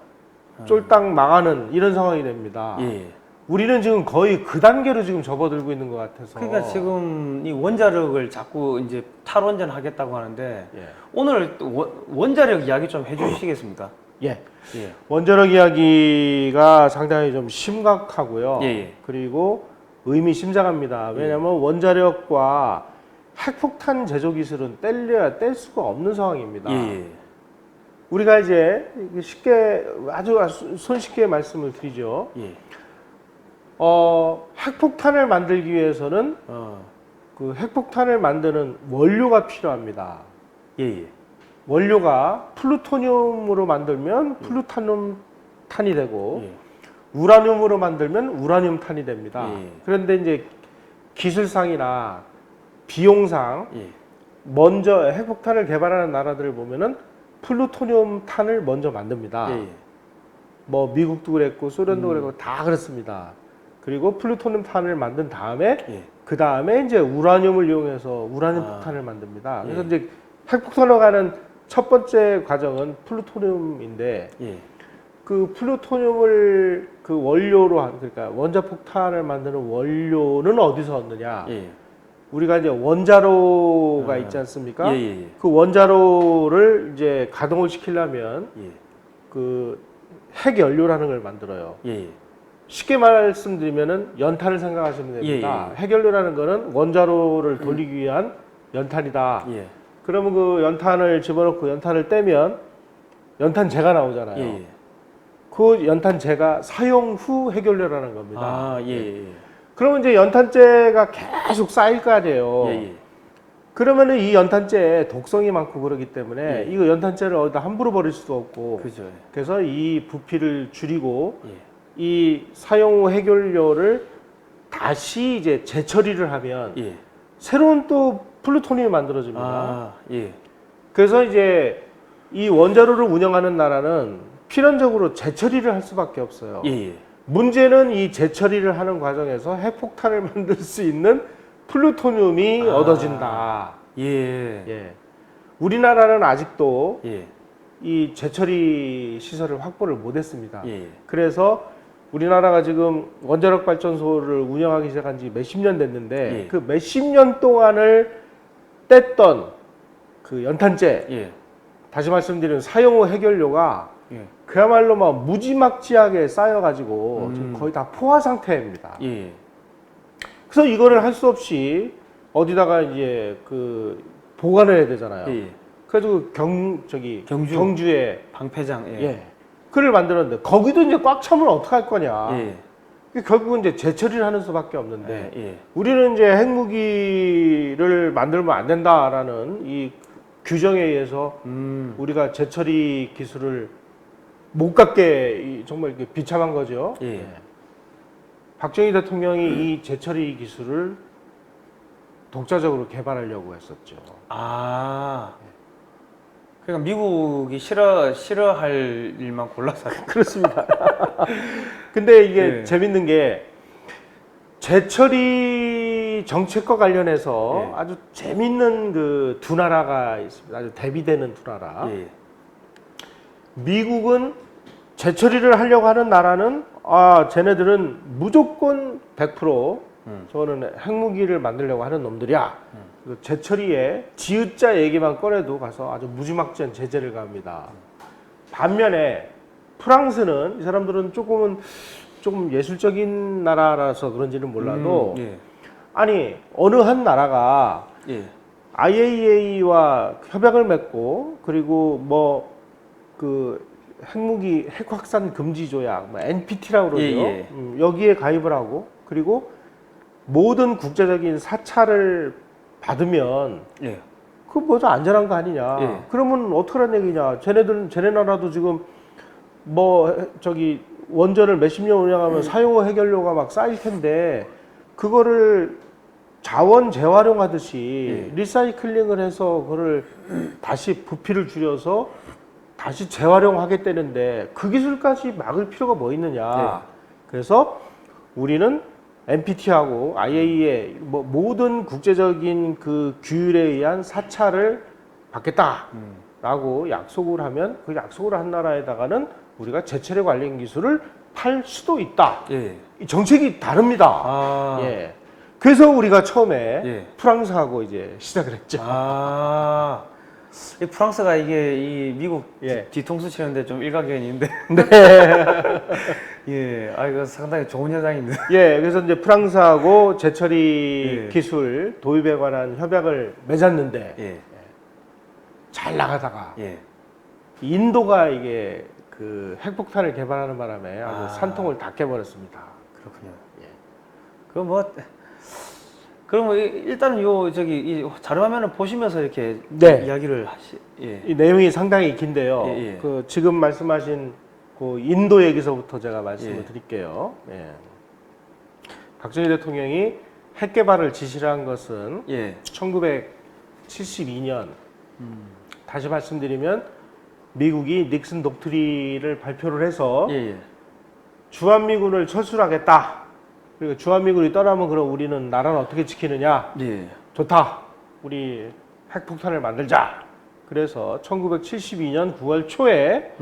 쫄딱 망하는 이런 상황이 됩니다. 예. 우리는 지금 거의 그 단계로 지금 접어들고 있는 것 같아서. 그러니까 지금 이 원자력을 자꾸 이제 탈원전하겠다고 하는데 예. 오늘 또 원자력 이야기 좀 해주시겠습니까? 예. 예. 원자력 이야기가 상당히 좀 심각하고요. 예, 예. 그리고 의미심장합니다. 왜냐하면 원자력과 핵폭탄 제조 기술은 뗄래야 뗄 수가 없는 상황입니다. 예. 우리가 이제 쉽게 아주 손쉽게 말씀을 드리죠. 예. 핵폭탄을 만들기 위해서는 그 핵폭탄을 만드는 원료가 필요합니다. 예, 예. 원료가 플루토늄으로 만들면 플루타늄탄이 되고 예. 우라늄으로 만들면 우라늄탄이 됩니다. 예. 그런데 이제 기술상이나 비용상 예. 먼저 핵폭탄을 개발하는 나라들을 보면은 플루토늄탄을 먼저 만듭니다. 예. 뭐 미국도 그랬고 소련도 그랬고 다 그렇습니다. 그리고 플루토늄탄을 만든 다음에 예. 그 다음에 이제 우라늄을 이용해서 우라늄 아. 폭탄을 만듭니다. 예. 그래서 이제 핵폭탄으로 가는 첫 번째 과정은 플루토늄인데 예. 그 플루토늄을 그 원료로 그러니까 원자폭탄을 만드는 원료는 어디서 얻느냐? 예. 우리가 이제 원자로가 아. 있지 않습니까? 예, 예, 예. 그 원자로를 이제 가동을 시키려면 예. 그 핵연료라는 걸 만들어요. 예. 쉽게 말씀드리면은 연탄을 생각하시면 됩니다. 예, 핵연료라는 거는 원자로를 돌리기 위한 연탄이다. 예. 그러면 그 연탄을 집어넣고 연탄을 떼면 연탄재가 나오잖아요. 예. 예. 그 연탄재가 사용 후 핵연료라는 겁니다. 아, 예, 예. 그러면 이제 연탄재가 계속 쌓일 거 아니에요. 예, 예. 그러면은 이 연탄재에 독성이 많고 그러기 때문에 예. 이거 연탄재를 어디다 함부로 버릴 수도 없고 그죠. 그래서 이 부피를 줄이고 예. 이 사용 후 핵연료를 다시 이제 재처리를 하면 예. 새로운 또 플루토늄이 만들어집니다. 아, 예. 그래서 이제 이 원자로를 운영하는 나라는 필연적으로 재처리를 할 수밖에 없어요. 예, 예. 문제는 이 재처리를 하는 과정에서 핵폭탄을 만들 수 있는 플루토늄이 아. 얻어진다. 예. 예. 우리나라는 아직도 예. 이 재처리 시설을 확보를 못했습니다. 예. 그래서 우리나라가 지금 원자력 발전소를 운영하기 시작한 지 몇십 년 됐는데 예. 그 몇십 년 동안을 뗐던 그 연탄재, 예. 다시 말씀드리면 사용 후 핵연료가 예. 그야말로 막 무지막지하게 쌓여가지고 지금 거의 다 포화 상태입니다. 예. 그래서 이거를 할 수 없이 어디다가 이제 그 보관을 해야 되잖아요. 예. 그래서 경주에 방패장. 예. 예. 그를 만들었는데 거기도 이제 꽉 차면 어떡할 거냐. 예. 결국은 이제 재처리를 하는 수밖에 없는데 예. 예. 우리는 이제 핵무기를 만들면 안 된다라는 이 규정에 의해서 우리가 재처리 기술을 못 갖게 정말 이렇게 비참한 거죠. 예. 박정희 대통령이 이 재처리 기술을 독자적으로 개발하려고 했었죠. 아. 그러니까 미국이 싫어할 일만 골라서. 그렇습니다. 근데 이게 예. 재밌는 게 재처리 정책과 관련해서 예. 아주 재밌는 그 두 나라가 있습니다. 아주 대비되는 두 나라. 예. 미국은 재처리를 하려고 하는 나라는 쟤네들은 무조건 100% 저거는 핵무기를 만들려고 하는 놈들이야. 그래서 재처리에 지읒자 얘기만 꺼내도 가서 아주 무지막지한 제재를 가합니다. 반면에 프랑스는 이 사람들은 조금 예술적인 나라라서 그런지는 몰라도 예. 아니 어느 한 나라가 예. IAEA와 협약을 맺고 그리고 뭐 그 핵무기 핵 확산 금지 조약 뭐 NPT라고 그러죠. 예, 예. 여기에 가입을 하고 그리고 모든 국제적인 사찰을 받으면 예. 그 뭐죠 안전한 거 아니냐. 예. 그러면 어떡하란 얘기냐. 쟤네 나라도 지금 뭐 원전을 몇십 년 운영하면 사용 후 핵연료가 막 쌓일 텐데 그거를 자원 재활용하듯이 리사이클링을 해서 그거를 다시 부피를 줄여서 다시 재활용하겠다는데 그 기술까지 막을 필요가 뭐 있느냐. 그래서 우리는 NPT하고 IAEA 뭐 모든 국제적인 그 규율에 의한 사찰을 받겠다라고 약속을 하면 그 약속을 한 나라에다가는 우리가 제철에 관련 기술을 팔 수도 있다. 예. 이 정책이 다릅니다. 아. 예. 그래서 우리가 처음에 예. 프랑스하고 이제 시작을 했죠. 아. 이 프랑스가 이게 이 미국 예. 뒤통수 치는데 좀 일가견인데. 네. 예. 아 이거 상당히 좋은 현상입니다. 예, 그래서 이제 프랑스하고 제철이 예. 기술 도입에 관한 협약을 맺었는데 예. 잘 나가다가 예. 인도가 이게 그 핵폭탄을 개발하는 바람에 아주 아. 산통을 다 깨버렸습니다. 그렇군요. 예. 그럼 뭐 일단은 요 저기 이 자료화면을 보시면서 이렇게 네. 이야기를 하시. 예. 이 내용이 상당히 긴데요. 예, 예. 그 지금 말씀하신 그 인도 얘기서부터 제가 말씀을 예. 드릴게요. 예. 박정희 대통령이 핵 개발을 지시를 한 것은 예. 1972년 다시 말씀드리면 미국이 닉슨 독트린을 발표를 해서 예. 예. 주한미군을 철수하겠다. 그리고 주한미군이 떠나면 그럼 우리는 나라는 어떻게 지키느냐? 예. 좋다. 우리 핵폭탄을 만들자. 그래서 1972년 9월 초에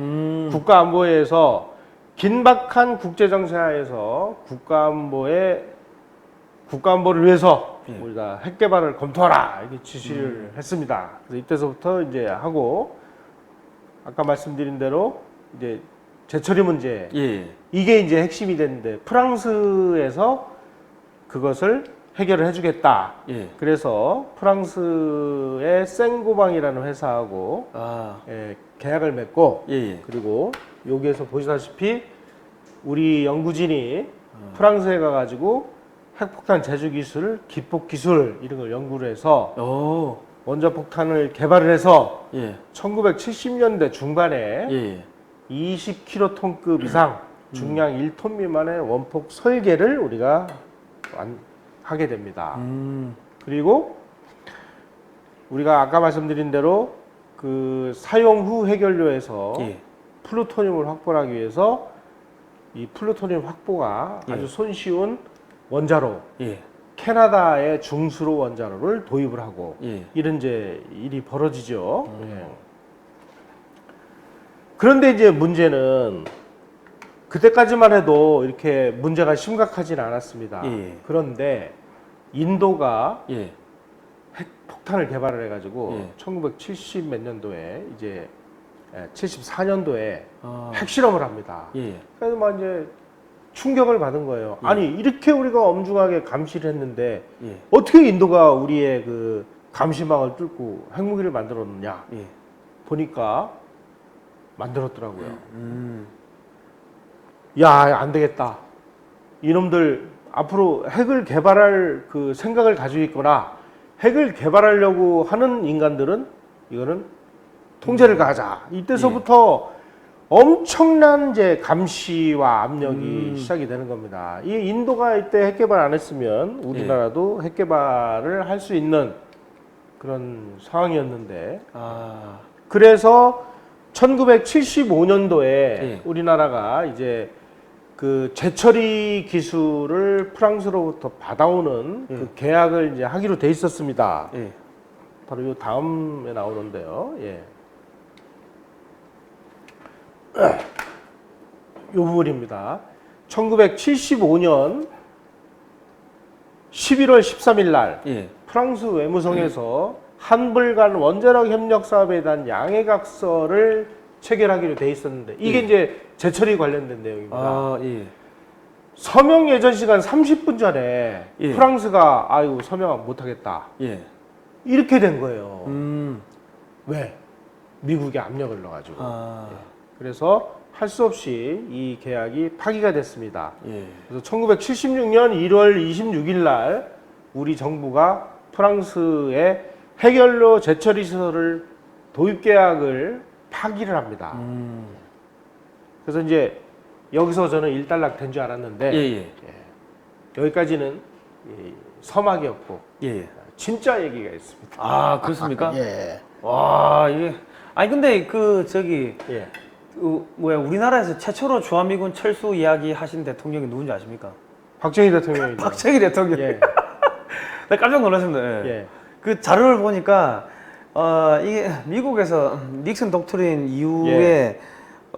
국가안보회에서 긴박한 국제정세하에서 국가안보를 위해서 예. 우리가 핵 개발을 검토하라 이렇게 지시를 했습니다. 그래서 이때서부터 이제 하고 아까 말씀드린 대로 이제 제철이 문제 예. 이게 이제 핵심이 됐는데 프랑스에서 그것을 해결을 해주겠다. 예. 그래서 프랑스의 생고방이라는 회사하고 아. 계약을 맺고 예. 예. 그리고 여기에서 보시다시피 우리 연구진이 프랑스에 가가지고 핵폭탄 제조 기술, 기폭 기술 이런 걸 연구를 해서 오. 원자 폭탄을 개발을 해서 예. 1970년대 중반에 예. 20kg급 이상 중량 1톤 미만의 원폭 설계를 우리가 하게 됩니다. 그리고 우리가 아까 말씀드린 대로 그 사용 후 해결료에서 예. 플루토늄을 확보하기 위해서 이 플루토늄 확보가 예. 아주 손쉬운 원자로 예. 캐나다의 중수로 원자로를 도입을 하고 예. 이런 이제 일이 벌어지죠. 예. 그런데 이제 문제는 그때까지만 해도 이렇게 문제가 심각하진 않았습니다. 예. 그런데 인도가 예. 핵폭탄을 개발을 해가지고 예. 1970 몇 년도에 이제 74년도에 아. 핵실험을 합니다. 예. 그래서 막 이제 충격을 받은 거예요. 예. 아니 이렇게 우리가 엄중하게 감시를 했는데 예. 어떻게 인도가 우리의 그 감시망을 뚫고 핵무기를 만들었느냐 예. 보니까 만들었더라고요. 음. 야, 안 되겠다. 이놈들 앞으로 핵을 개발할 그 생각을 가지고 있거나 핵을 개발하려고 하는 인간들은 이거는 통제를 가하자. 이때서부터 엄청난 이제 감시와 압력이 시작이 되는 겁니다. 이 인도가 이때 핵 개발 안 했으면 우리나라도 핵 개발을 할 수 있는 그런 상황이었는데 아. 그래서 1975년도에 예. 우리나라가 이제 그 제철이 기술을 프랑스로부터 받아오는 그 계약을 이제 하기로 돼 있었습니다. 예. 바로 이 다음에 나오는데요. 예. 이 부분입니다. 1975년 11월 13일 날 예. 프랑스 외무성에서 한불 간 원자력 협력 사업에 대한 양해각서를 체결하기로 돼 있었는데 이게 이제 제철이 관련된 내용입니다. 아, 예. 서명 예전 시간 30분 전에 예. 프랑스가 아이고 서명 못 하겠다. 예. 이렇게 된 거예요. 음. 왜? 미국이 압력을 넣어가지고. 아. 그래서 할 수 없이 이 계약이 파기가 됐습니다. 예. 그래서 1976년 1월 26일 날 우리 정부가 프랑스의 핵연료 제철이 시설을 도입 계약을 파기를 합니다. 그래서 이제 여기서 저는 일단락 된 줄 알았는데 예, 예. 여기까지는 서막이었고 예. 진짜 얘기가 있습니다. 아, 그렇습니까? 예. 와, 이게 아니 근데 그 저기 예. 뭐야 우리나라에서 최초로 주한미군 철수 이야기 하신 대통령이 누군지 아십니까? 박정희 대통령이. 박정희 대통령. 예. 나 깜짝 놀랐습니다. 예. 예. 그 자료를 보니까 이게 미국에서 닉슨 독트린 이후에 예.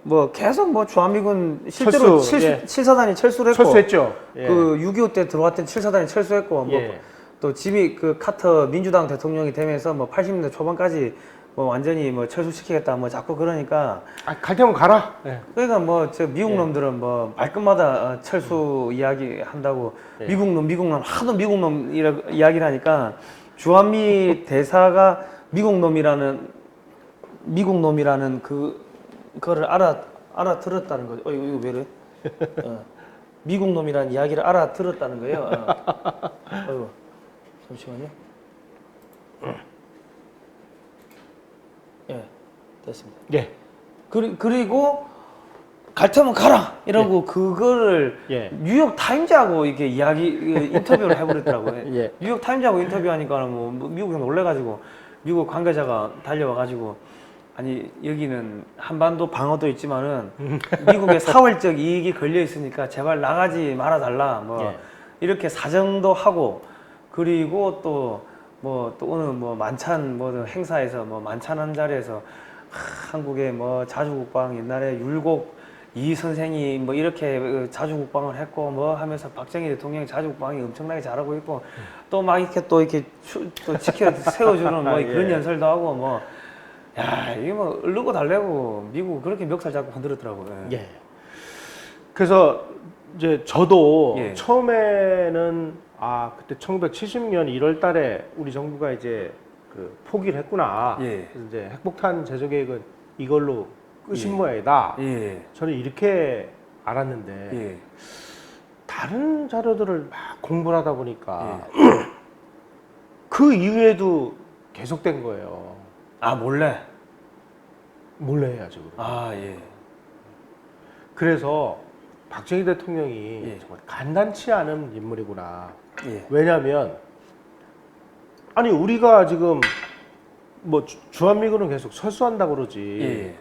뭐 계속 뭐 주한미군 실제로 철수, 예. 7사단이 철수를 했고 철수했죠. 예. 그 6.25 때 들어왔던 7사단이 철수했고 뭐 예. 또 지미 그 카터 민주당 대통령이 되면서 뭐 80년대 초반까지 뭐 완전히 뭐 철수시키겠다 뭐 자꾸 그러니까 갈 테면 가라. 예. 그러니까 뭐 저 미국 예. 놈들은 뭐 말끝마다 철수 이야기 한다고 예. 미국 놈 하도 미국 놈 이야기를 하니까 주한미 대사가 미국 놈이라는 그거를 알아들었다는 거죠. 이거 왜 이래? 미국 놈이라는 이야기를 알아들었다는 거예요. 어이구, 잠시만요. 예, 됐습니다. 예. 그리고 갈 테면 가라 이러고 그거를 예. 뉴욕 타임즈하고 이렇게 인터뷰를 해버렸더라고요. 예. 뉴욕 타임즈하고 인터뷰하니까 뭐 미국이 놀래가지고 미국 관계자가 달려와가지고 아니 여기는 한반도 방어도 있지만은 미국의 사회적 이익이 걸려 있으니까 제발 나가지 말아 달라 뭐 예. 이렇게 사정도 하고 그리고 또 오늘 뭐 만찬 뭐 행사에서 뭐 만찬한 자리에서 한국의 뭐 자주국방 옛날에 율곡 이 선생이 뭐 이렇게 자주국방을 했고 뭐 하면서 박정희 대통령이 자주국방이 엄청나게 잘하고 있고 또 막 이렇게 또 지켜 세워주는 뭐 예. 그런 연설도 하고 뭐 야 이게 뭐 얼르고 달래고 미국 그렇게 멱살 잡고 흔들었더라고요. 예. 그래서 이제 저도 예. 처음에는 그때 1970년 1월달에 우리 정부가 이제 그 포기를 했구나. 예. 그래서 이제 핵폭탄 제조 계획은 이걸로 끝인 모양이다. 예. 저는 이렇게 알았는데 예. 다른 자료들을 막 공부를 하다 보니까 예. 그 이후에도 계속된 거예요. 몰래. 몰래 해야죠. 예. 그래서 박정희 대통령이 예. 정말 간단치 않은 인물이구나. 예. 왜냐하면 아니 우리가 지금 뭐 주한미군은 계속 철수한다고 그러지. 예.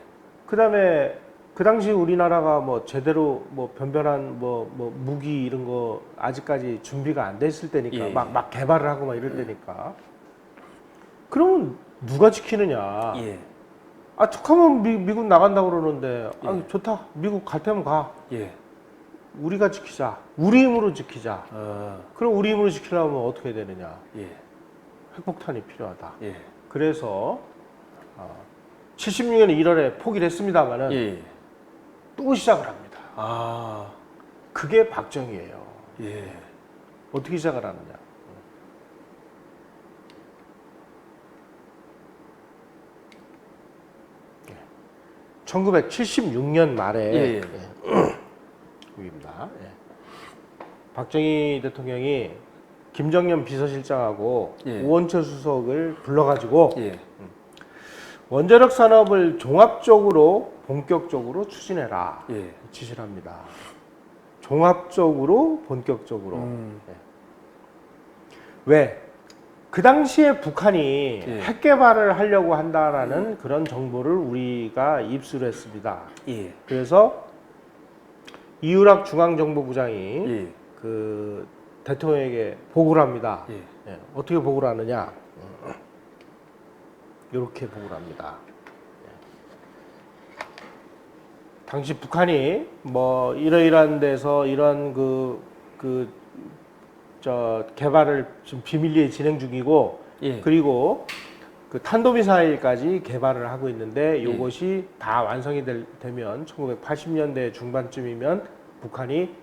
그다음에 그 당시 우리나라가 뭐 제대로 뭐 변변한 뭐 무기 이런 거 아직까지 준비가 안 됐을 때니까 예. 막 개발을 하고 막 이럴 때니까. 그러면 누가 지키느냐? 예. 툭하면 미국 나간다고 그러는데 예. 좋다. 미국 갈 테면 가. 예. 우리가 지키자. 우리 힘으로 지키자. 그럼 우리 힘으로 지키려면 어떻게 해야 되느냐? 예. 핵폭탄이 필요하다. 예. 그래서 76년 1월에 포기를 했습니다만은 예. 또 시작을 합니다. 그게 박정희예요. 예. 어떻게 시작을 하느냐? 1976년 말에 예. 여기입니다. 예. 박정희 대통령이 김정년 비서실장하고 예. 우원철 수석을 불러가지고 예. 원자력 산업을 종합적으로 본격적으로 추진해라 예. 지시를 합니다. 종합적으로 본격적으로. 예. 왜? 그 당시에 북한이 예. 핵 개발을 하려고 한다라는 그런 정보를 우리가 입수를 했습니다. 예. 그래서 이유락 중앙정보부장이 예. 그 대통령에게 보고를 합니다. 예. 예, 어떻게 보고를 하느냐? 이렇게 보고를 합니다. 당시 북한이 뭐 이러이러한 데서 이런 개발을 지금 비밀리에 진행 중이고 예. 그리고 그 탄도미사일까지 개발을 하고 있는데 이것이 다 완성이 되면 1980년대 중반쯤이면 북한이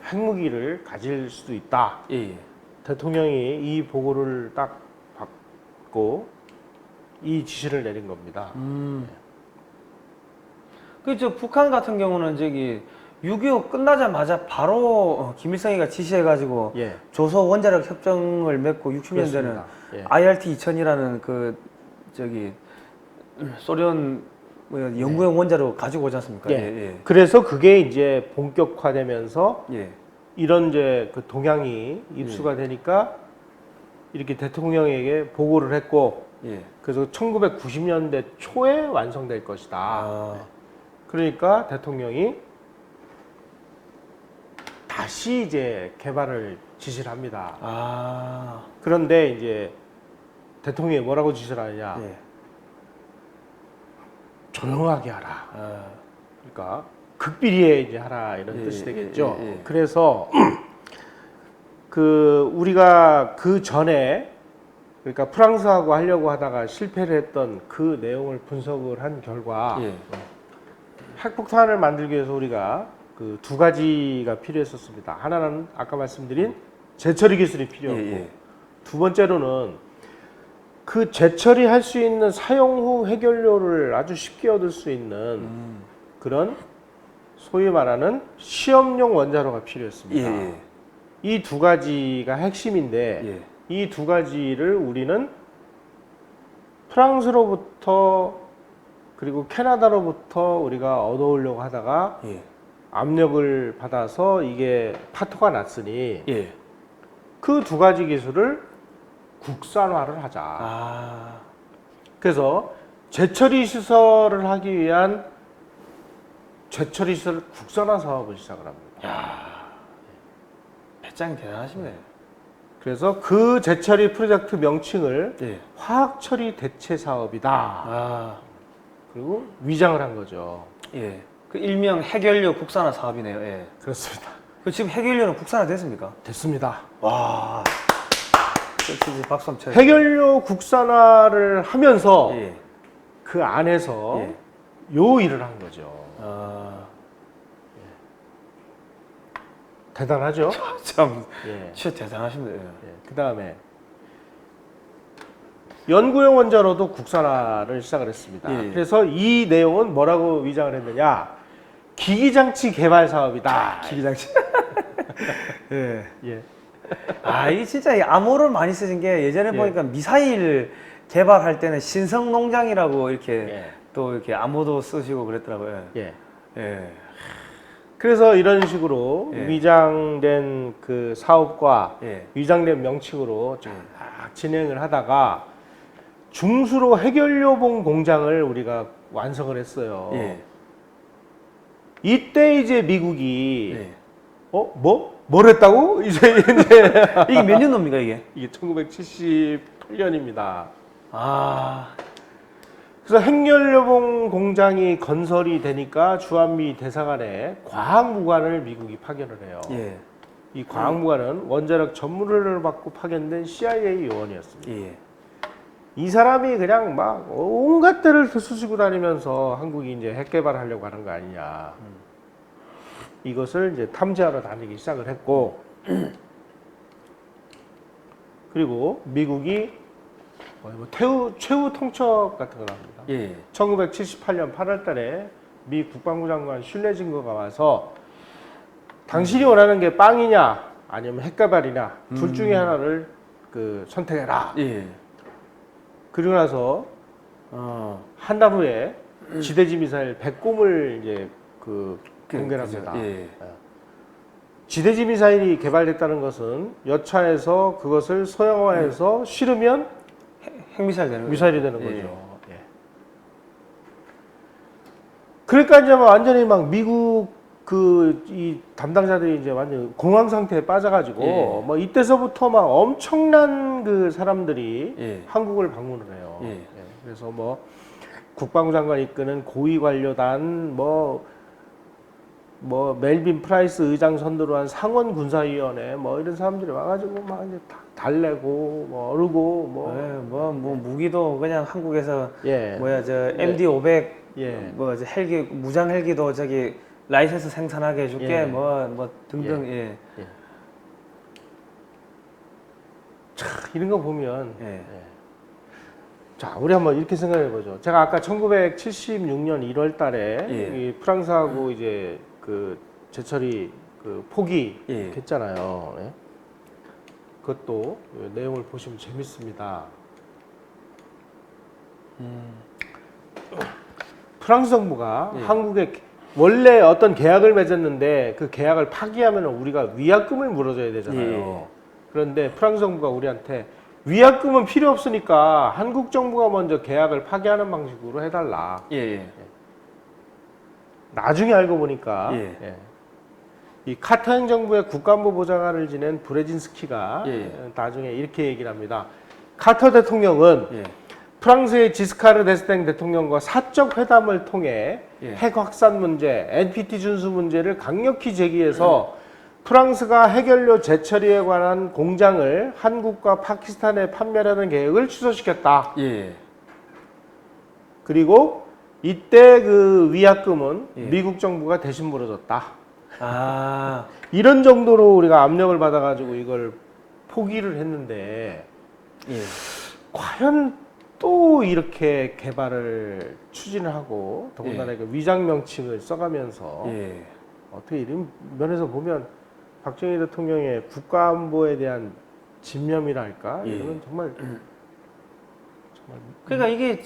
핵무기를 가질 수도 있다. 예. 대통령이 이 보고를 딱 받고 이 지시를 내린 겁니다. 그저 북한 같은 경우는 저기 6.25 끝나자마자 바로 김일성이가 지시해가지고 예. 조소 원자력 협정을 맺고 60년대는 그렇습니다. 예. IRT 2000이라는 그 저기 소련 연구용 원자로 가지고 오지 않습니까? 예. 그래서 그게 이제 본격화되면서 예. 이런 이제 그 동향이 입수가 되니까 이렇게 대통령에게 보고를 했고 예. 그래서 1990년대 초에 완성될 것이다. 그러니까 대통령이 다시 이제 개발을 지시를 합니다. 아, 그런데 이제 대통령이 뭐라고 지시를 하느냐? 예. 조용하게 하라. 아, 그러니까 극비리에 이제 하라 이런 예, 뜻이 예, 되겠죠. 예, 예. 그래서 그 우리가 그 전에 그러니까 프랑스하고 하려고 하다가 실패를 했던 그 내용을 분석을 한 결과 예. 핵폭탄을 만들기 위해서 우리가 그 두 가지가 필요했었습니다. 하나는 아까 말씀드린 재처리 기술이 필요하고 예, 예. 두 번째로는 그 재처리할 수 있는 사용 후 해결료를 아주 쉽게 얻을 수 있는 그런 소위 말하는 시험용 원자로가 필요했습니다. 예, 예. 이 두 가지가 핵심인데 예. 이 두 가지를 우리는 프랑스로부터 그리고 캐나다로부터 우리가 얻어오려고 하다가 예. 압력을 받아서 이게 파토가 났으니 예. 그 두 가지 기술을 국산화를 하자. 아, 그래서 재처리 시설을 하기 위한 재처리 시설 국산화 사업을 시작을 합니다. 배짱이 대단하시네. 그래서 그 재처리 프로젝트 명칭을 예. 화학처리 대체 사업이다. 아, 그리고 위장을 한 거죠. 예. 그 일명 해결료 국산화 사업이네요. 예. 그렇습니다. 그 지금 해결료는 국산화 됐습니까? 됐습니다. 와. 진짜 박수 한번 쳐요. 해결료 국산화를 하면서 예. 그 안에서 예. 요 일을 한 거죠. 아, 대단하죠? 참, 예. 진짜 대단하십니다. 그 다음에 연구용 원자로도 국산화를 시작을 했습니다. 예, 예. 그래서 이 내용은 뭐라고 위장을 했느냐? 기기장치 개발 사업이다. 기기장치. 예. 예. 아, 이게 진짜 이 암호를 많이 쓰신 게 예전에 예. 보니까 미사일 개발할 때는 신성농장이라고 이렇게 예. 또 이렇게 암호도 쓰시고 그랬더라고요. 예. 예. 그래서 이런 식으로 예. 위장된 그 사업과 예. 위장된 명칭으로 쫙 진행을 하다가 중수로 해결료봉 공장을 우리가 완성을 했어요. 예. 이때 이제 미국이 예. 뭘 했다고? 이제 이게 몇 년도입니까, 이게? 이게 1978년입니다. 아, 그래서 핵연료봉 공장이 건설이 되니까 주한미 대사관에 과학무관을 미국이 파견을 해요. 예. 이 과학무관은 원자력 전문을 받고 파견된 CIA 요원이었습니다. 예. 이 사람이 그냥 막 온갖 데를 쑤시고 다니면서 한국이 이제 핵 개발하려고 하는 거 아니냐. 이것을 이제 탐지하러 다니기 시작을 했고, 그리고 미국이 최후 통첩 같은 걸 합니다. 예. 1978년 8월 달에 미 국방부 장관 슐레징거가 와서 당신이 원하는 게 빵이냐 아니면 핵개발이냐 둘 중에 하나를 그 선택해라. 예. 그리고 나서 한 달 후에 지대지 미사일 100곰을 이제 그 공개를 합니다. 예. 지대지 미사일이 개발됐다는 것은 여차해서 그것을 소형화해서 실으면 핵미사일 되는 거죠. 미사일이 되는 예. 거죠. 예. 그러니까 이제 막 완전히 막 미국 그 이 담당자들이 이제 완전 공황 상태에 빠져가지고 예. 뭐 이때서부터 막 엄청난 그 사람들이 예. 한국을 방문을 해요. 예. 예. 그래서 뭐 국방부 장관이 이끄는 고위 관료단 뭐 멜빈 프라이스 의장 선두로 한 상원 군사위원회 뭐 이런 사람들이 와가지고 막 이제 달래고 뭐 어르고 뭐 뭐 무기도 그냥 한국에서 예. 뭐야 저 MD500 예. 뭐 이제 헬기 무장 헬기도 저기 라이센스 생산하게 해줄게 예. 뭐 등등 예. 참 이런 거 보면 예. 자 우리 한번 이렇게 생각해 보죠. 제가 아까 1976년 1월 달에 예. 이 프랑스하고 이제 그 제철이 그 포기 예. 했잖아요. 예? 그것도 내용을 보시면 재밌습니다. 프랑스 정부가 예. 한국에 원래 어떤 계약을 맺었는데 그 계약을 파기하면 우리가 위약금을 물어줘야 되잖아요. 예. 그런데 프랑스 정부가 우리한테 위약금은 필요 없으니까 한국 정부가 먼저 계약을 파기하는 방식으로 해달라. 예. 나중에 알고 보니까 예. 이 카터 행정부의 국가안보 보좌관을 지낸 브레진스키가 예. 나중에 이렇게 얘기를 합니다. 카터 대통령은 예. 프랑스의 지스카르 데스탱 대통령과 사적 회담을 통해 예. 핵 확산 문제, NPT 준수 문제를 강력히 제기해서 프랑스가 핵연료 재처리에 관한 공장을 한국과 파키스탄에 판매하는 계획을 취소시켰다. 예. 그리고 이때 그 위약금은 예. 미국 정부가 대신 물어줬다. 아, 이런 정도로 우리가 압력을 받아가지고 이걸 포기를 했는데 예. 과연 또 이렇게 개발을 추진을 하고 더군다나 그 위장 명칭을 써가면서 예. 어떻게 이런 면에서 보면 박정희 대통령의 국가안보에 대한 집념이랄까 예. 이거는 정말 그러니까 이게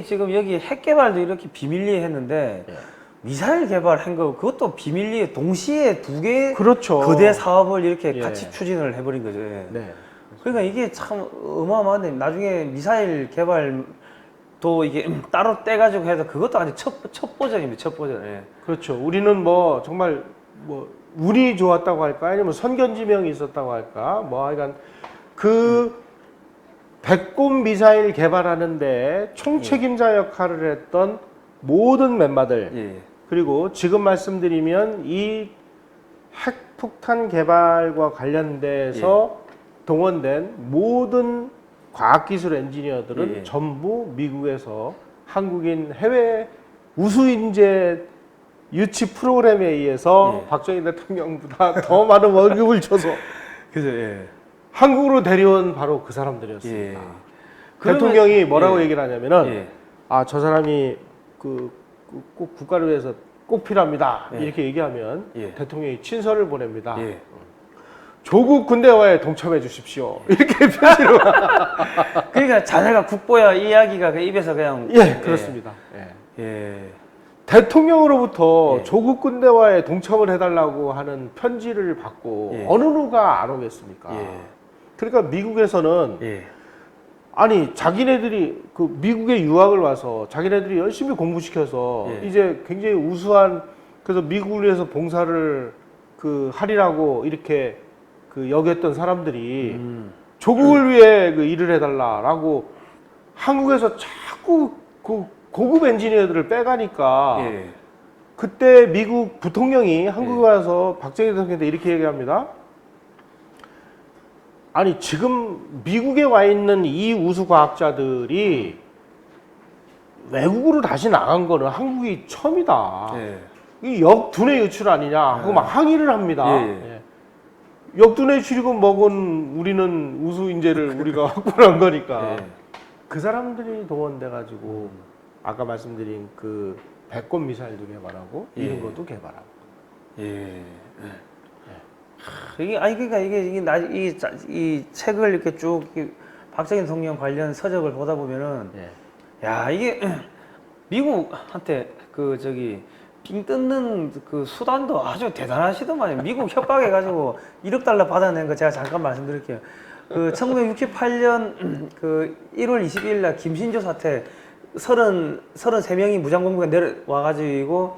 지금 여기 핵 개발도 이렇게 비밀리에 했는데 예. 미사일 개발한 거 그것도 비밀리에 동시에 두 개 그렇죠. 거대 사업을 이렇게 예. 같이 추진을 해버린 거죠. 예. 네. 그러니까 이게 참 어마어마한데 나중에 미사일 개발도 이게 따로 떼가지고 해서 그것도 아주 첫 버전입니다. 첫 버전. 예. 그렇죠. 우리는 뭐 정말 뭐 운이 좋았다고 할까 아니면 선견지명이 있었다고 할까 뭐 하여간 그 배꼽 미사일 개발하는데 총책임자 역할을 했던 모든 멤버들 예. 그리고 지금 말씀드리면 이 핵폭탄 개발과 관련돼서 동원된 모든 과학기술 엔지니어들은 예. 전부 미국에서 한국인 해외 우수인재 유치 프로그램에 의해서 예. 박정희 대통령보다 더 많은 월급을 줘서 그죠. 예. 한국으로 데려온 바로 그 사람들이었습니다. 예. 그러면- 대통령이 뭐라고 예. 얘기를 하냐면은 예. 아, 저 사람이 꼭 국가를 위해서 꼭 필요합니다. 예. 이렇게 얘기하면 예. 대통령이 친서를 보냅니다. 예. 조국 군대와에 동참해 주십시오. 이렇게 표시를. 그러니까 자네가 국보야 이야기가 그 입에서 그냥 예, 그렇습니다. 예. 예. 대통령으로부터 예. 조국 군대와에 동참을 해달라고 하는 편지를 받고 예. 어느 누가 안 오겠습니까? 예. 그러니까 미국에서는 예. 아니 자기네들이 그 미국에 유학을 와서 자기네들이 열심히 공부시켜서 예. 이제 굉장히 우수한 그래서 미국을 위해서 봉사를 그 하리라고 이렇게 그 여겼던 사람들이 조국을 위해 그 일을 해달라라고 한국에서 자꾸 그 고급 엔지니어들을 빼가니까 예. 그때 미국 부통령이 한국에 와서 박정희 대통령한테 이렇게 얘기합니다. 아니 지금 미국에 와 있는 이 우수 과학자들이 외국으로 다시 나간 거는 한국이 처음이다. 예. 이 역두뇌 유출 아니냐 하고 막 항의를 합니다. 예. 예. 역두뇌 출입금 먹은 우리는 우수 인재를 우리가 확보한 거니까 예. 그 사람들이 동원돼 가지고 아까 말씀드린 그 배꼽 미사일도 개발하고 예. 이런 것도 개발하고. 예. 이게 아니 그러니까 이 책을 이렇게 쭉 이렇게 박정희 대통령 관련 서적을 보다 보면은 예. 야 이게 미국한테 그 저기 빙 뜯는 그 수단도 아주 대단하시더만요. 미국 협박해가지고 1억 달러 받아낸 거 제가 잠깐 말씀드릴게요. 그 1968년 그 1월 22일 날 김신조 사태 33명이 무장공비가 내려와가지고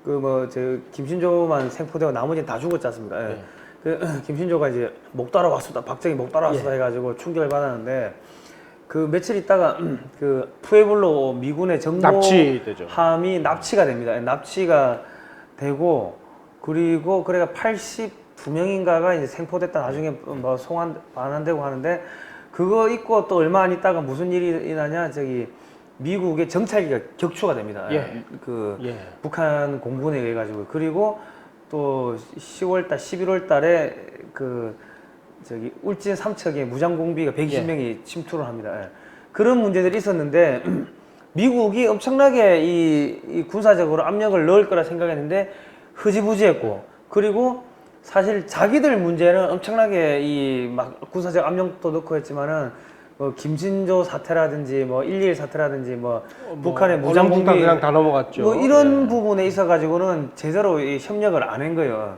그 뭐 저 김신조만 생포되고 나머지는 다 죽었지 않습니까? 예. 네. 그 김신조가 이제 목 따라왔었다. 박정희 목 따라왔었다 예. 해가지고 충격을 받았는데 그 며칠 있다가 그 푸에블로 미군의 정보 납치되죠. 함이 납치가 됩니다. 예, 납치가 되고 그리고 그래가 82명인가가 이제 생포됐다 나중에 뭐 송환 반환되고 하는데 그거 있고 또 얼마 안 있다가 무슨 일이 일어나냐 저기 미국의 정찰기가 격추가 됩니다. 예. 그 예. 북한 공군에 의해 가지고 그리고 또 10월달 11월달에 그 저기 울진 삼척에 무장공비가 120명이 침투를 합니다. 예. 그런 문제들이 있었는데 미국이 엄청나게 이 군사적으로 압력을 넣을 거라 생각했는데 흐지부지했고 그리고 사실 자기들 문제는 엄청나게 이 막 군사적 압력도 넣고 했지만은 뭐 김신조 사태라든지 뭐 1.21 사태라든지 뭐 북한의 무장공비 그냥 다 넘어갔죠. 뭐 이런 예. 부분에 있어 가지고는 제대로 이 협력을 안 한 거예요.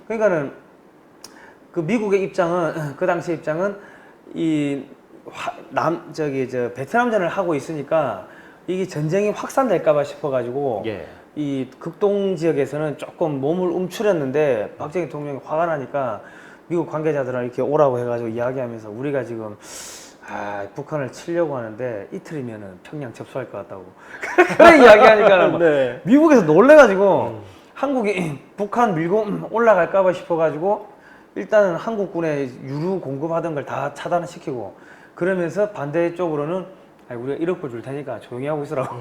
그러니까는 그 미국의 입장은 그 당시 입장은 이 베트남전을 하고 있으니까 이게 전쟁이 확산될까봐 싶어가지고 예. 이 극동 지역에서는 조금 몸을 움츠렸는데 박정희 대통령이 화가 나니까 미국 관계자들은 이렇게 오라고 해가지고 이야기하면서 우리가 지금 북한을 치려고 하는데 이틀이면은 평양 접수할 것 같다고 그런 이야기하니까 네. 미국에서 놀래가지고 한국이 북한 밀고 올라갈까봐 싶어가지고 일단은 한국군에 유류 공급하던 걸 다 차단시키고 그러면서 반대쪽으로는 우리가 1억 불 줄 테니까 조용히 하고 있으라고.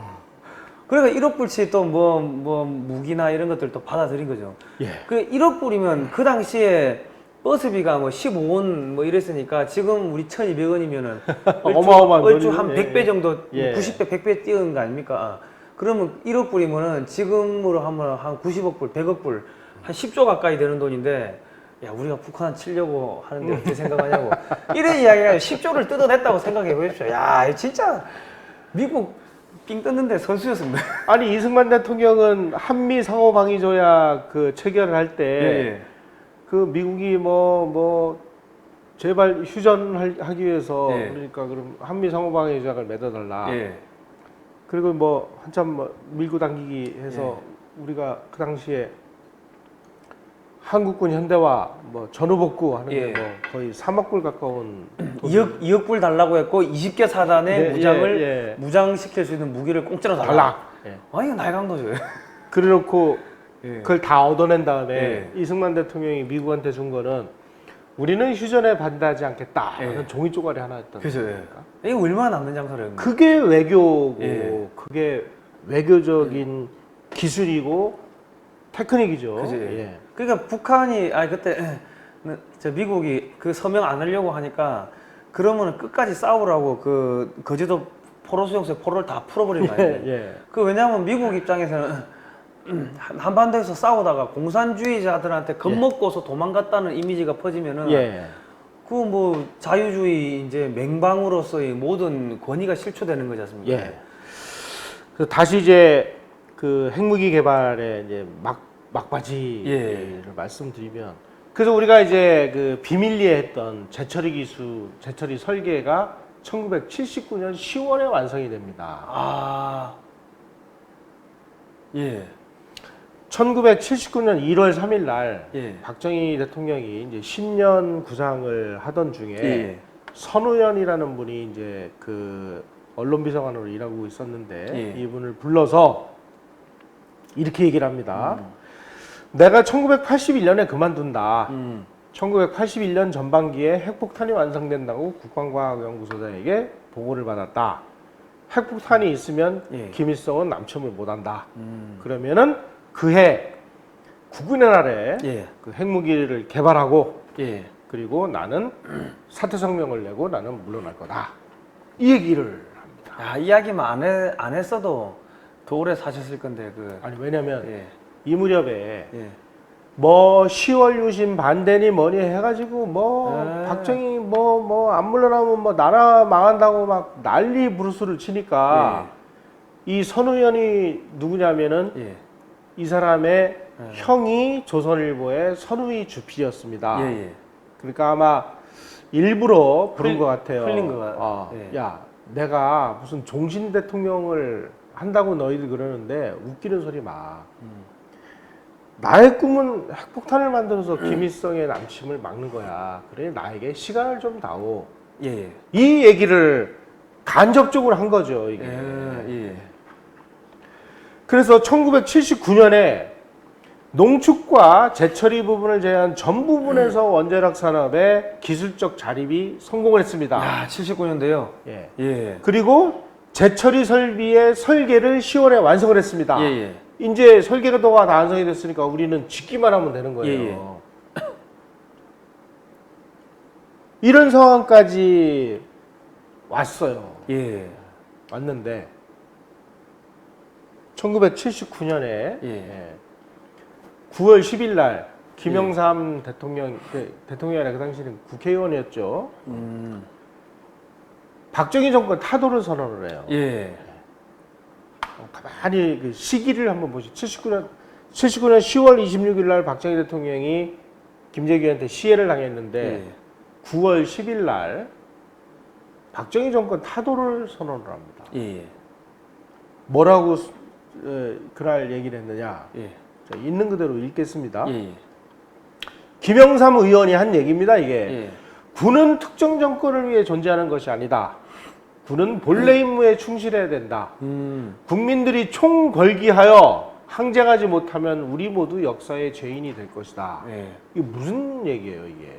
그러니까 1억 불치 또 뭐 무기나 이런 것들 또 받아들인 거죠. 예. 그 1억 불이면 그 당시에 버스비가 뭐 15원 뭐 이랬으니까 지금 우리 1,200원이면은 어마어마한 얼추 돈이죠. 한 예. 100배 정도, 예. 90배, 100배 뛰어든 거 아닙니까? 그러면 1억 불이면은 지금으로 하면 한 90억 불, 100억 불, 한 10조 가까이 되는 돈인데 야, 우리가 북한 치려고 하는데 어떻게 생각하냐고. 이런 이야기가 10조를 뜯어냈다고 생각해 보십시오. 야, 진짜 미국 삥 뜯는데 선수였습니다. 아니 이승만 대통령은 한미 상호 방위 조약 그 체결을 할 때 그 미국이 뭐 제발 휴전하기 위해서 예. 그러니까 그럼 한미 상호 방위 조약을 맺어달라. 예. 그리고 뭐 한참 뭐 밀고 당기기 해서 우리가 그 당시에 한국군 현대화 뭐 전후복구 하는데 예. 뭐 거의 3억 불 가까운 2억 불 달라고 했고 20개 사단의 네, 무장을 예. 무장시킬 수 있는 무기를 공짜로 달라. 달라. 예. 아, 이거 날강도죠. 그래놓고 예. 그걸 다 얻어낸 다음에 예. 이승만 대통령이 미국한테 준 거는 우리는 휴전에 반대하지 않겠다라는 예. 종이 쪼가리 하나였던 그죠. 거예요. 이거 얼마나 남는 장사래요. 그게 외교고 예. 그게 외교적인 기술이고 테크닉이죠. 그죠. 예. 그러니까 북한이 그때 저 미국이 그 서명 안 하려고 하니까 그러면 끝까지 싸우라고 그 거제도 포로 수용소에 포로를 다 풀어버린 거 아니에요. 예. 그 왜냐하면 미국 입장에서는 한반도에서 싸우다가 공산주의자들한테 겁먹고서 도망갔다는 이미지가 퍼지면은 예. 그 뭐 자유주의 이제 맹방으로서의 모든 권위가 실추되는 거지 않습니까? 예. 그래서 다시 이제 그 핵무기 개발의 이제 막바지를 예. 말씀드리면 그래서 우리가 이제 그 비밀리에 했던 재처리 기술, 재처리 설계가 1979년 10월에 완성이 됩니다. 아, 예, 1979년 1월 3일 날 예. 박정희 대통령이 이제 신년 구상을 하던 중에 예. 선우연이라는 분이 이제 그 언론비서관으로 일하고 있었는데 예. 이분을 불러서 이렇게 얘기를 합니다. 내가 1981년에 그만둔다. 1981년 전반기에 핵폭탄이 완성된다고 국방과학연구소장에게 보고를 받았다. 핵폭탄이 있으면 예. 김일성은 남침을 못한다. 그러면은 그해 국군의 날에 예. 그 핵무기를 개발하고 예. 그리고 나는 사퇴성명을 내고 나는 물러날 거다. 이 얘기를 합니다. 야, 이야기만 안 했어도 더 오래 사셨을 건데 아니 왜냐면 예. 이 무렵에 예. 뭐 10월 유신 반대니 뭐니 해가지고 뭐 네. 박정희 뭐 안 물러나면 뭐 나라 망한다고 막 난리 부르스를 치니까 이 선우연이 누구냐면은 예. 이 사람의 네. 형이 조선일보의 선우희 주필이었습니다. 예. 예. 그러니까 아마 일부러 부른 것 같아요. 흘린 것 같아요. 예. 야, 내가 무슨 종신 대통령을 한다고 너희들 그러는데 웃기는 소리 마. 나의 꿈은 핵폭탄을 만들어서 김일성의 남침을 막는 거야. 그래 나에게 시간을 좀 다오. 예. 이 얘기를 간접적으로 한 거죠. 이게. 예. 그래서 1979년에 농축과 재처리 부분을 제외한 전 부분에서 원자력 산업의 기술적 자립이 성공을 했습니다. 야, 79년도요. 예. 예. 그리고 재처리 설비의 설계를 10월에 완성을 했습니다. 예. 이제 설계가 다 완성이 됐으니까 우리는 짓기만 하면 되는 거예요. 이런 상황까지 왔어요. 예. 왔는데 1979년에 예. 9월 10일 날 김영삼 대통령이 아니라 그 당시에는 국회의원이었죠. 박정희 정권 타도를 선언을 해요. 예. 가만히 그 시기를 한번 보시죠. 79년 10월 26일 날 박정희 대통령이 김재규한테 시해를 당했는데 예. 9월 10일 날 박정희 정권 타도를 선언을 합니다. 예. 뭐라고 그날 얘기를 했느냐? 예. 자, 있는 그대로 읽겠습니다. 예. 김영삼 의원이 한 얘기입니다. 이게 예. 군은 특정 정권을 위해 존재하는 것이 아니다. 군은 본래 임무에 충실해야 된다. 국민들이 총궐기하여 항쟁하지 못하면 우리 모두 역사의 죄인이 될 것이다. 예. 이게 무슨 얘기예요, 이게?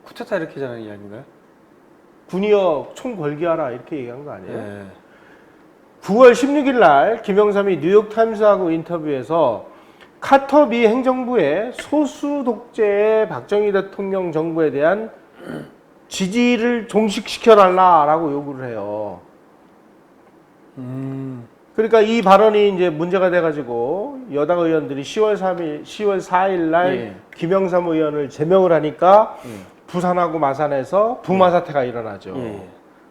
쿠데타 일으키자는 이야기인가요? 군이여 총궐기하라 이렇게 얘기한 거 아니에요? 예. 9월 16일 날 김영삼이 뉴욕타임스하고 인터뷰에서 카터 미 행정부의 소수 독재의 박정희 대통령 정부에 대한 지지를 종식시켜달라라고 요구를 해요. 그러니까 이 발언이 이제 문제가 돼가지고 여당 의원들이 10월 4일 날 예. 김영삼 의원을 제명을 하니까 예. 부산하고 마산에서 부마 사태가 일어나죠. 예.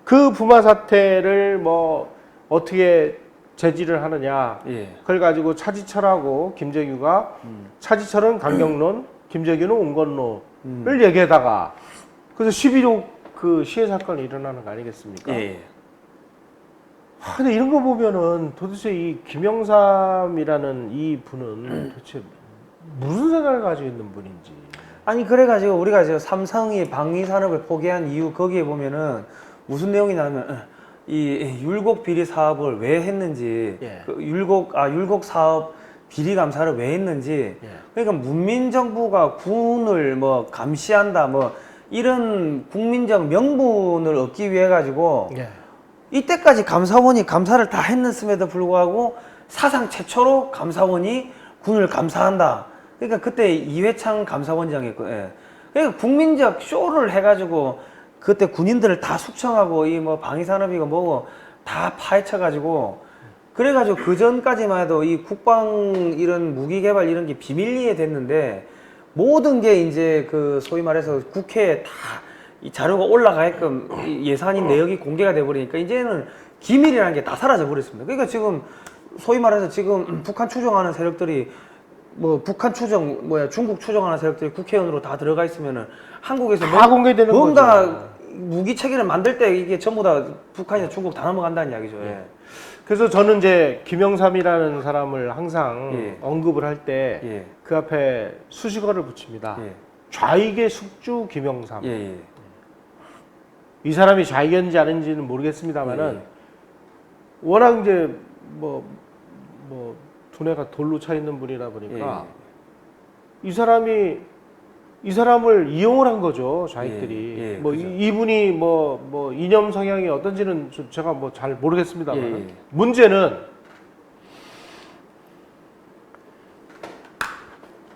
그 부마 사태를 뭐 어떻게 제지를 하느냐. 예. 그걸 가지고 차지철하고 김재규가 차지철은 강경론, 김재규는 온건론을 얘기하다가 그래서 11.5 그 시해 사건이 일어나는 거 아니겠습니까? 예. 근데 이런 거 보면은 도대체 이 김영삼이라는 이 분은 도대체 무슨 생각을 가지고 있는 분인지. 아니 그래가지고 우리가 지금 삼성이 방위 산업을 포기한 이유 거기에 보면은 무슨 내용이 나오면 이 율곡 비리 사업을 왜 했는지, 예. 그 율곡 사업 비리 감사를 왜 했는지, 예. 그러니까 문민정부가 군을 뭐 감시한다 뭐 이런 국민적 명분을 얻기 위해 가지고 예. 이때까지 감사원이 감사를 다 했음에도 불구하고 사상 최초로 감사원이 군을 감사한다. 그러니까 그때 이회창 감사원장이었고, 예. 그러니까 국민적 쇼를 해가지고 그때 군인들을 다 숙청하고 이 뭐 방위산업이고 뭐고 다 파헤쳐가지고 그래가지고 그 전까지만 해도 이 국방 이런 무기 개발 이런 게 비밀리에 됐는데 모든 게 이제 그 소위 말해서 국회에 다 이 자료가 올라가게끔 이 예산인 내역이 공개가 돼버리니까 이제는 기밀이라는 게 다 사라져 버렸습니다. 그러니까 지금 소위 말해서 지금 북한 추종하는 세력들이 뭐 북한 추정 중국 추정하는 세력들이 국회의원으로 다 들어가 있으면은 한국에서 다 공개되는 뭔가 거죠. 무기 체계를 만들 때 이게 전부 다 북한이나 중국 다 넘어간다는 이야기죠. 예. 그래서 저는 이제 김영삼이라는 사람을 항상 예. 언급을 할 때 그 예. 앞에 수식어를 붙입니다. 예. 좌익의 숙주 김영삼. 예. 예. 이 사람이 좌익이었는지 아닌지는 모르겠습니다만은 워낙 이제 뭐 두뇌가 돌로 차 있는 분이다 보니까 이 사람을 이용을 한 거죠, 좌익들이. 예, 예, 뭐 그죠. 이분이 뭐 이념 성향이 어떤지는 제가 뭐 잘 모르겠습니다만 예, 예. 문제는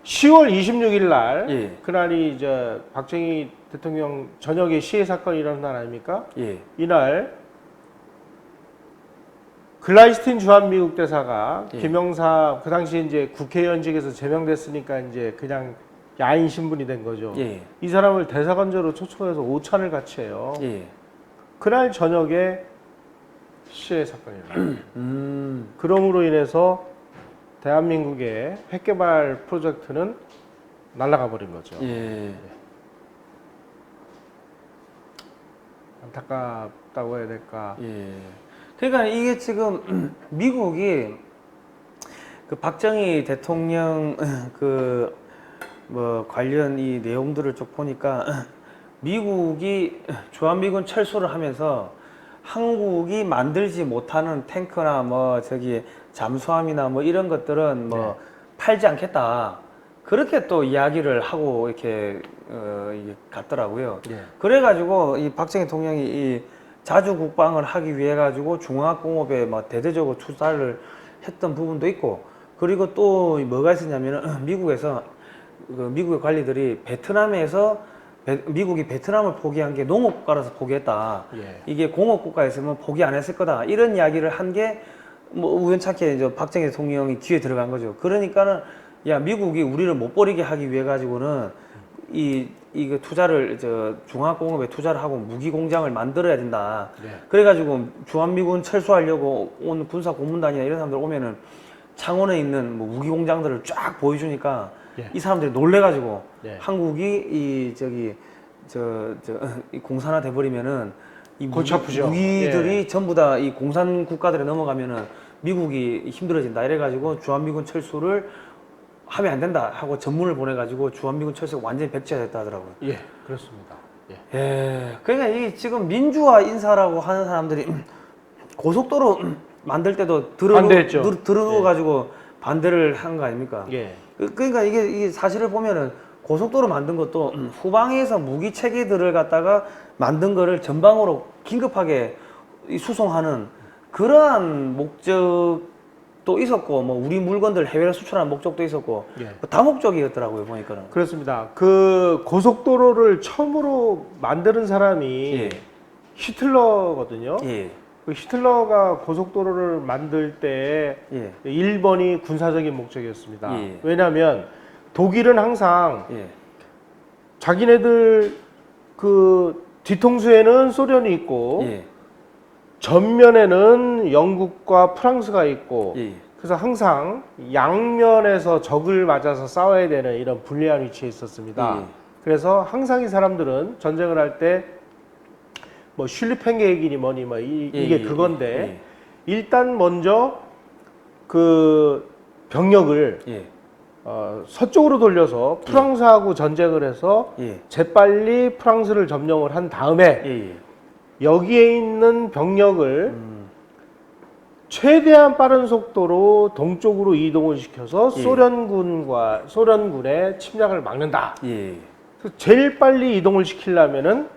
10월 26일 날 예. 그날이 이제 박정희 대통령 저녁에 시해 사건이 일어난 날 아닙니까? 예. 이날 글라이스틴 주한미국 대사가 예. 김영삼 그 당시에 이제 국회의원직에서 제명됐으니까 이제 그냥 야인 신분이 된 거죠. 예. 이 사람을 대사관저로 초청해서 오찬을 같이 해요. 예. 그날 저녁에 시해 사건이 일어나요. 그럼으로 인해서 대한민국의 핵개발 프로젝트는 날아가 버린 거죠. 예. 안타깝다고 해야 될까? 예. 그러니까 이게 지금 미국이 그 박정희 대통령 그 뭐 관련 이 내용들을 쭉 보니까 미국이 주한미군 철수를 하면서 한국이 만들지 못하는 탱크나 뭐 저기 잠수함이나 뭐 이런 것들은 뭐 팔지 않겠다. 그렇게 또 이야기를 하고 이렇게 이게 갔더라고요. 예. 그래가지고 이 박정희 대통령이 이 자주 국방을 하기 위해 가지고 중화공업에 막 대대적으로 투자를 했던 부분도 있고, 그리고 또 뭐가 있었냐면은 미국에서 그 미국의 관리들이 베트남에서 미국이 베트남을 포기한 게 농업국가라서 포기했다. 예. 이게 공업국가였으면 포기 안 했을 거다. 이런 이야기를 한 게 뭐 우연찮게 이제 박정희 대통령이 귀에 들어간 거죠. 그러니까는 야 미국이 우리를 못 버리게 하기 위해 가지고는 이거 투자를 중화공업에 투자를 하고 무기 공장을 만들어야 된다. 네. 그래가지고 주한미군 철수하려고 온 군사 고문단이나 이런 사람들 오면은 창원에 있는 뭐 무기 공장들을 쫙 보여주니까 예. 이 사람들이 놀래가지고 네. 한국이 이 공산화 돼버리면은 이 골치 아프죠. 무기들이 전부 다 이 공산 국가들에 넘어가면은 미국이 힘들어진다 이래가지고 주한미군 철수를 하면 안 된다 하고 전문을 보내가지고 주한미군 철수가 완전히 백지화됐다 하더라고요. 예, 그렇습니다. 예. 예, 그러니까 이 지금 민주화 인사라고 하는 사람들이 고속도로 만들 때도 반대했죠. 들어가지고 반대를 한 거 아닙니까? 예. 그러니까 이게 사실을 보면은 고속도로 만든 것도 후방에서 무기 체계들을 갖다가 만든 거를 전방으로 긴급하게 수송하는 그러한 목적도 있었고, 뭐 우리 물건들 해외로 수출하는 목적도 있었고, 예. 뭐 다목적이었더라고요 보니까는. 그렇습니다. 그 고속도로를 처음으로 만드는 사람이 예. 히틀러거든요. 예, 그 히틀러가 고속도로를 만들 때 예, 1번이 군사적인 목적이었습니다. 예. 왜냐하면 독일은 항상 예, 자기네들 그 뒤통수에는 소련이 있고 예, 전면에는 영국과 프랑스가 있고 예, 그래서 항상 양면에서 적을 맞아서 싸워야 되는 이런 불리한 위치에 있었습니다. 예. 그래서 항상 이 사람들은 전쟁을 할 때 뭐 슐리펜 계획이니 뭐니 뭐 이게 그건데 일단 먼저 그 병력을 예, 서쪽으로 돌려서 프랑스하고 전쟁을 해서 예, 재빨리 프랑스를 점령을 한 다음에 예, 예. 여기에 있는 병력을 최대한 빠른 속도로 동쪽으로 이동을 시켜서 예. 소련군의 침략을 막는다. 예. 그래서 제일 빨리 이동을 시키려면은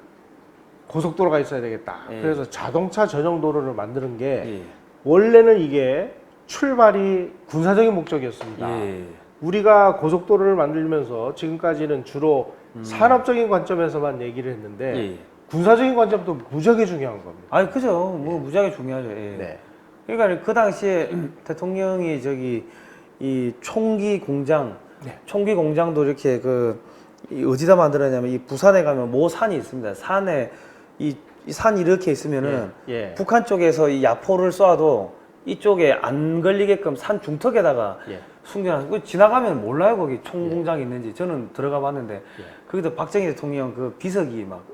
고속도로가 있어야 되겠다. 예. 그래서 자동차 전용 도로를 만드는 게 예. 원래는 이게 출발이 군사적인 목적이었습니다. 예. 우리가 고속도로를 만들면서 지금까지는 주로 산업적인 관점에서만 얘기를 했는데 예. 군사적인 관점도 무지하게 중요한 겁니다. 아니 그죠. 뭐 무지하게 중요하죠. 예. 네. 그러니까 그 당시에 대통령이 저기 이 총기 공장, 네. 총기 공장도 이렇게 이 어디다 만들었냐면 이 부산에 가면 모 산이 있습니다. 산에 이 산이 이렇게 있으면은 예. 북한 쪽에서 이 야포를 쏴도 이쪽에 안 걸리게끔 산 중턱에다가 예. 숨겨놨고 지나가면 몰라요 거기 총 공장이 있는지. 저는 들어가 봤는데 예. 거기도 박정희 대통령 그 비석이 막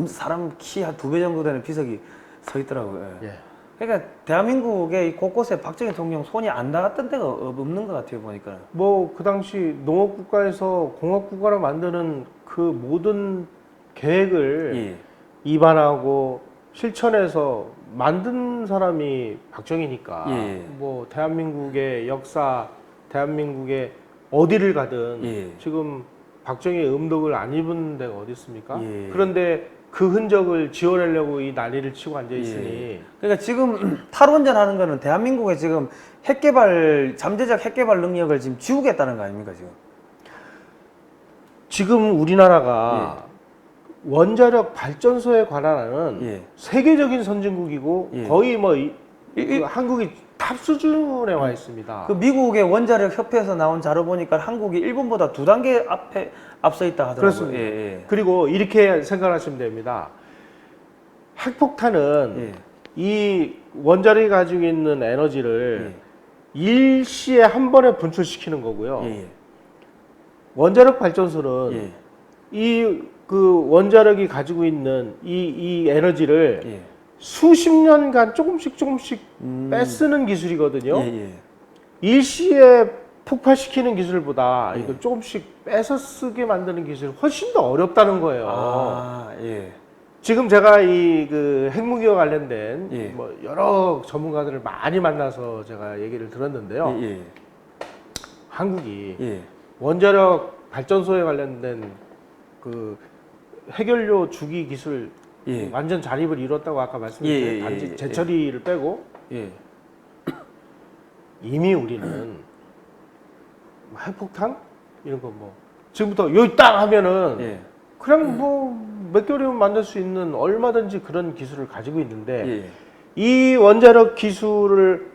사람 키 한 2배 정도 되는 비석이 서 있더라고요. 예. 예. 그러니까 대한민국의 이 곳곳에 박정희 대통령 손이 안 닿았던 데가 없는 것 같아요 보니까. 뭐 그 당시 농업국가에서 공업국가를 만드는 그 모든 계획을 예. 입안하고 실천해서 만든 사람이 박정희니까 예. 뭐 대한민국의 역사, 대한민국의 어디를 가든 예. 지금 박정희의 음덕을 안 입은 데가 어디 있습니까? 예. 그런데 그 흔적을 지워내려고 이 난리를 치고 앉아 있으니 그러니까 지금 탈원전하는 거는 대한민국의 지금 잠재적 핵개발 능력을 지금 지우겠다는 거 아닙니까 지금? 지금 우리나라가 원자력 발전소에 관한 예. 세계적인 선진국이고 예. 거의 뭐 한국이 탑 수준에 와 있습니다. 그 미국의 원자력 협회에서 나온 자료 보니까 한국이 일본보다 2단계 앞서 있다 하더라고요. 그렇습니다. 예, 그리고 이렇게 생각하시면 됩니다. 핵폭탄은 예. 이 원자력이 가지고 있는 에너지를 예. 일시에 한 번에 분출시키는 거고요. 예. 원자력 발전소는 예. 이 그 원자력이 가지고 있는 이 에너지를 예. 수십 년간 조금씩 뺏쓰는 기술이거든요. 예. 일시에 폭발시키는 기술보다 예. 이거 조금씩 뺏어 쓰게 만드는 기술이 훨씬 더 어렵다는 거예요. 아, 예. 지금 제가 이 그 핵무기와 관련된 예. 뭐 여러 전문가들을 많이 만나서 제가 얘기를 들었는데요. 예. 한국이 예. 원자력 발전소에 관련된 그 해결료 주기 기술 예. 완전 자립을 이뤘다고 아까 말씀드렸는데 예. 단지 재처리를 빼고 예. 이미 우리는 핵폭탄 이런 거 뭐 지금부터 여기 딱 하면은 예. 그냥 뭐 몇 개월이면 만들 수 있는 얼마든지 그런 기술을 가지고 있는데 예. 이 원자력 기술을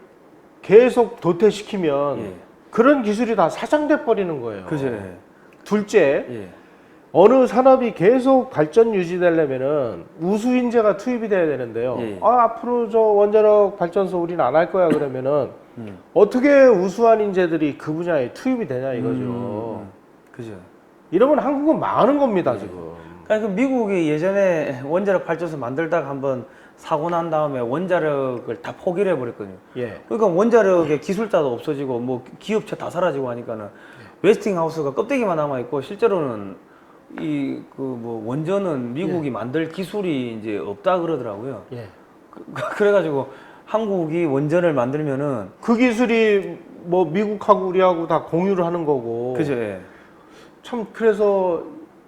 계속 도태시키면 예. 그런 기술이 다 사장돼 버리는 거예요. 그죠. 예. 둘째, 예. 어느 산업이 계속 발전 유지되려면은 우수 인재가 투입이 돼야 되는데요. 예. 앞으로 저 원자력 발전소 우리는 안 할 거야 그러면은 어떻게 우수한 인재들이 그 분야에 투입이 되냐 이거죠. 그죠. 이러면 한국은 망하는 겁니다 지금. 그러니까 그 미국이 예전에 원자력 발전소 만들다가 한번 사고 난 다음에 원자력을 다 포기를 해버렸거든요. 예. 그러니까 원자력의 기술자도 없어지고 뭐 기업체 다 사라지고 하니까는 웨스팅하우스가 껍데기만 남아 있고 실제로는 이 그 뭐 원전은 미국이 만들 기술이 이제 없다 그러더라고요. 예. 그래가지고 한국이 원전을 만들면은 그 기술이 뭐 미국하고 우리하고 다 공유를 하는 거고. 그죠? 예. 참 그래서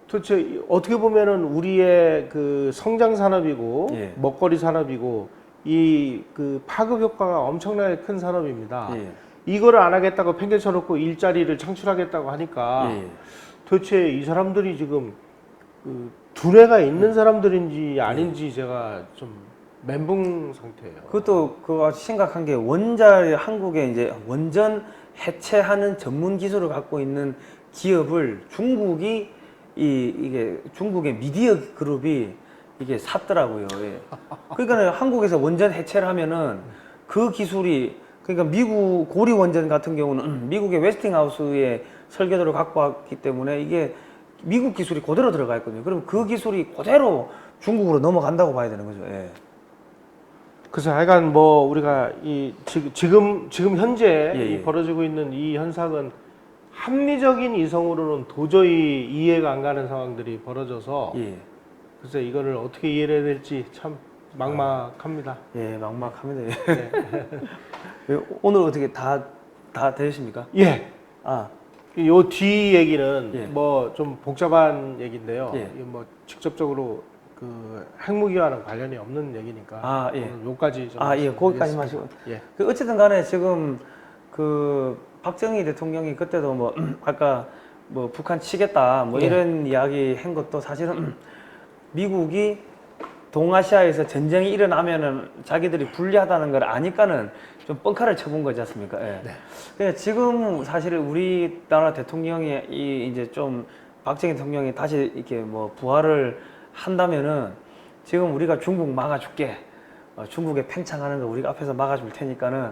도대체 어떻게 보면은 우리의 그 성장 산업이고 예. 먹거리 산업이고 이 그 파급 효과가 엄청나게 큰 산업입니다. 예. 이거를 안 하겠다고 팽개 쳐놓고 일자리를 창출하겠다고 하니까 예. 도대체 이 사람들이 지금 그 두뇌가 있는 사람들인지 아닌지 제가 좀 멘붕 상태예요. 그것도 그 아주 심각한 게 한국에 이제 원전 해체하는 전문 기술을 갖고 있는 기업을 중국이 이게 중국의 미디어 그룹이 이게 샀더라고요. 예. 그러니까 한국에서 원전 해체를 하면은 그 기술이 그러니까 미국 고리 원전 같은 경우는 미국의 웨스팅하우스의 설계도를 갖고 왔기 때문에 이게 미국 기술이 그대로 들어가 있거든요. 그럼 그 기술이 그대로 중국으로 넘어간다고 봐야 되는 거죠. 예. 그래서 하여간 뭐 우리가 이 지금 현재 예, 예. 이 벌어지고 있는 이 현상은 합리적인 이성으로는 도저히 이해가 안 가는 상황들이 벌어져서 예. 글쎄 이거를 어떻게 이해를 해야 될지 참 막막합니다. 예, 막막합니다. 네. 예. 오늘 어떻게 다 되십니까? 예. 아, 요 뒤 얘기는 예. 뭐 좀 복잡한 얘기인데요. 예. 이거 뭐 직접적으로 그 핵무기와는 관련이 없는 얘기니까 아, 예. 오늘 요까지 좀 예, 거기까지 말씀드리겠습니다. 마시고. 예. 그 어쨌든 간에 지금 그 박정희 대통령이 그때도 뭐 아까 뭐 북한 치겠다 뭐 예. 이런 이야기 한 것도 사실은 미국이 동아시아에서 전쟁이 일어나면은 자기들이 불리하다는 걸 아니까는 좀 뻥카를 쳐본 거지 않습니까? 예. 네. 그러니까 지금 사실 우리나라 대통령이 이제 좀 박정희 대통령이 다시 이렇게 뭐 부활을 한다면은 지금 우리가 중국 막아줄게. 중국에 팽창하는 거 우리가 앞에서 막아줄 테니까는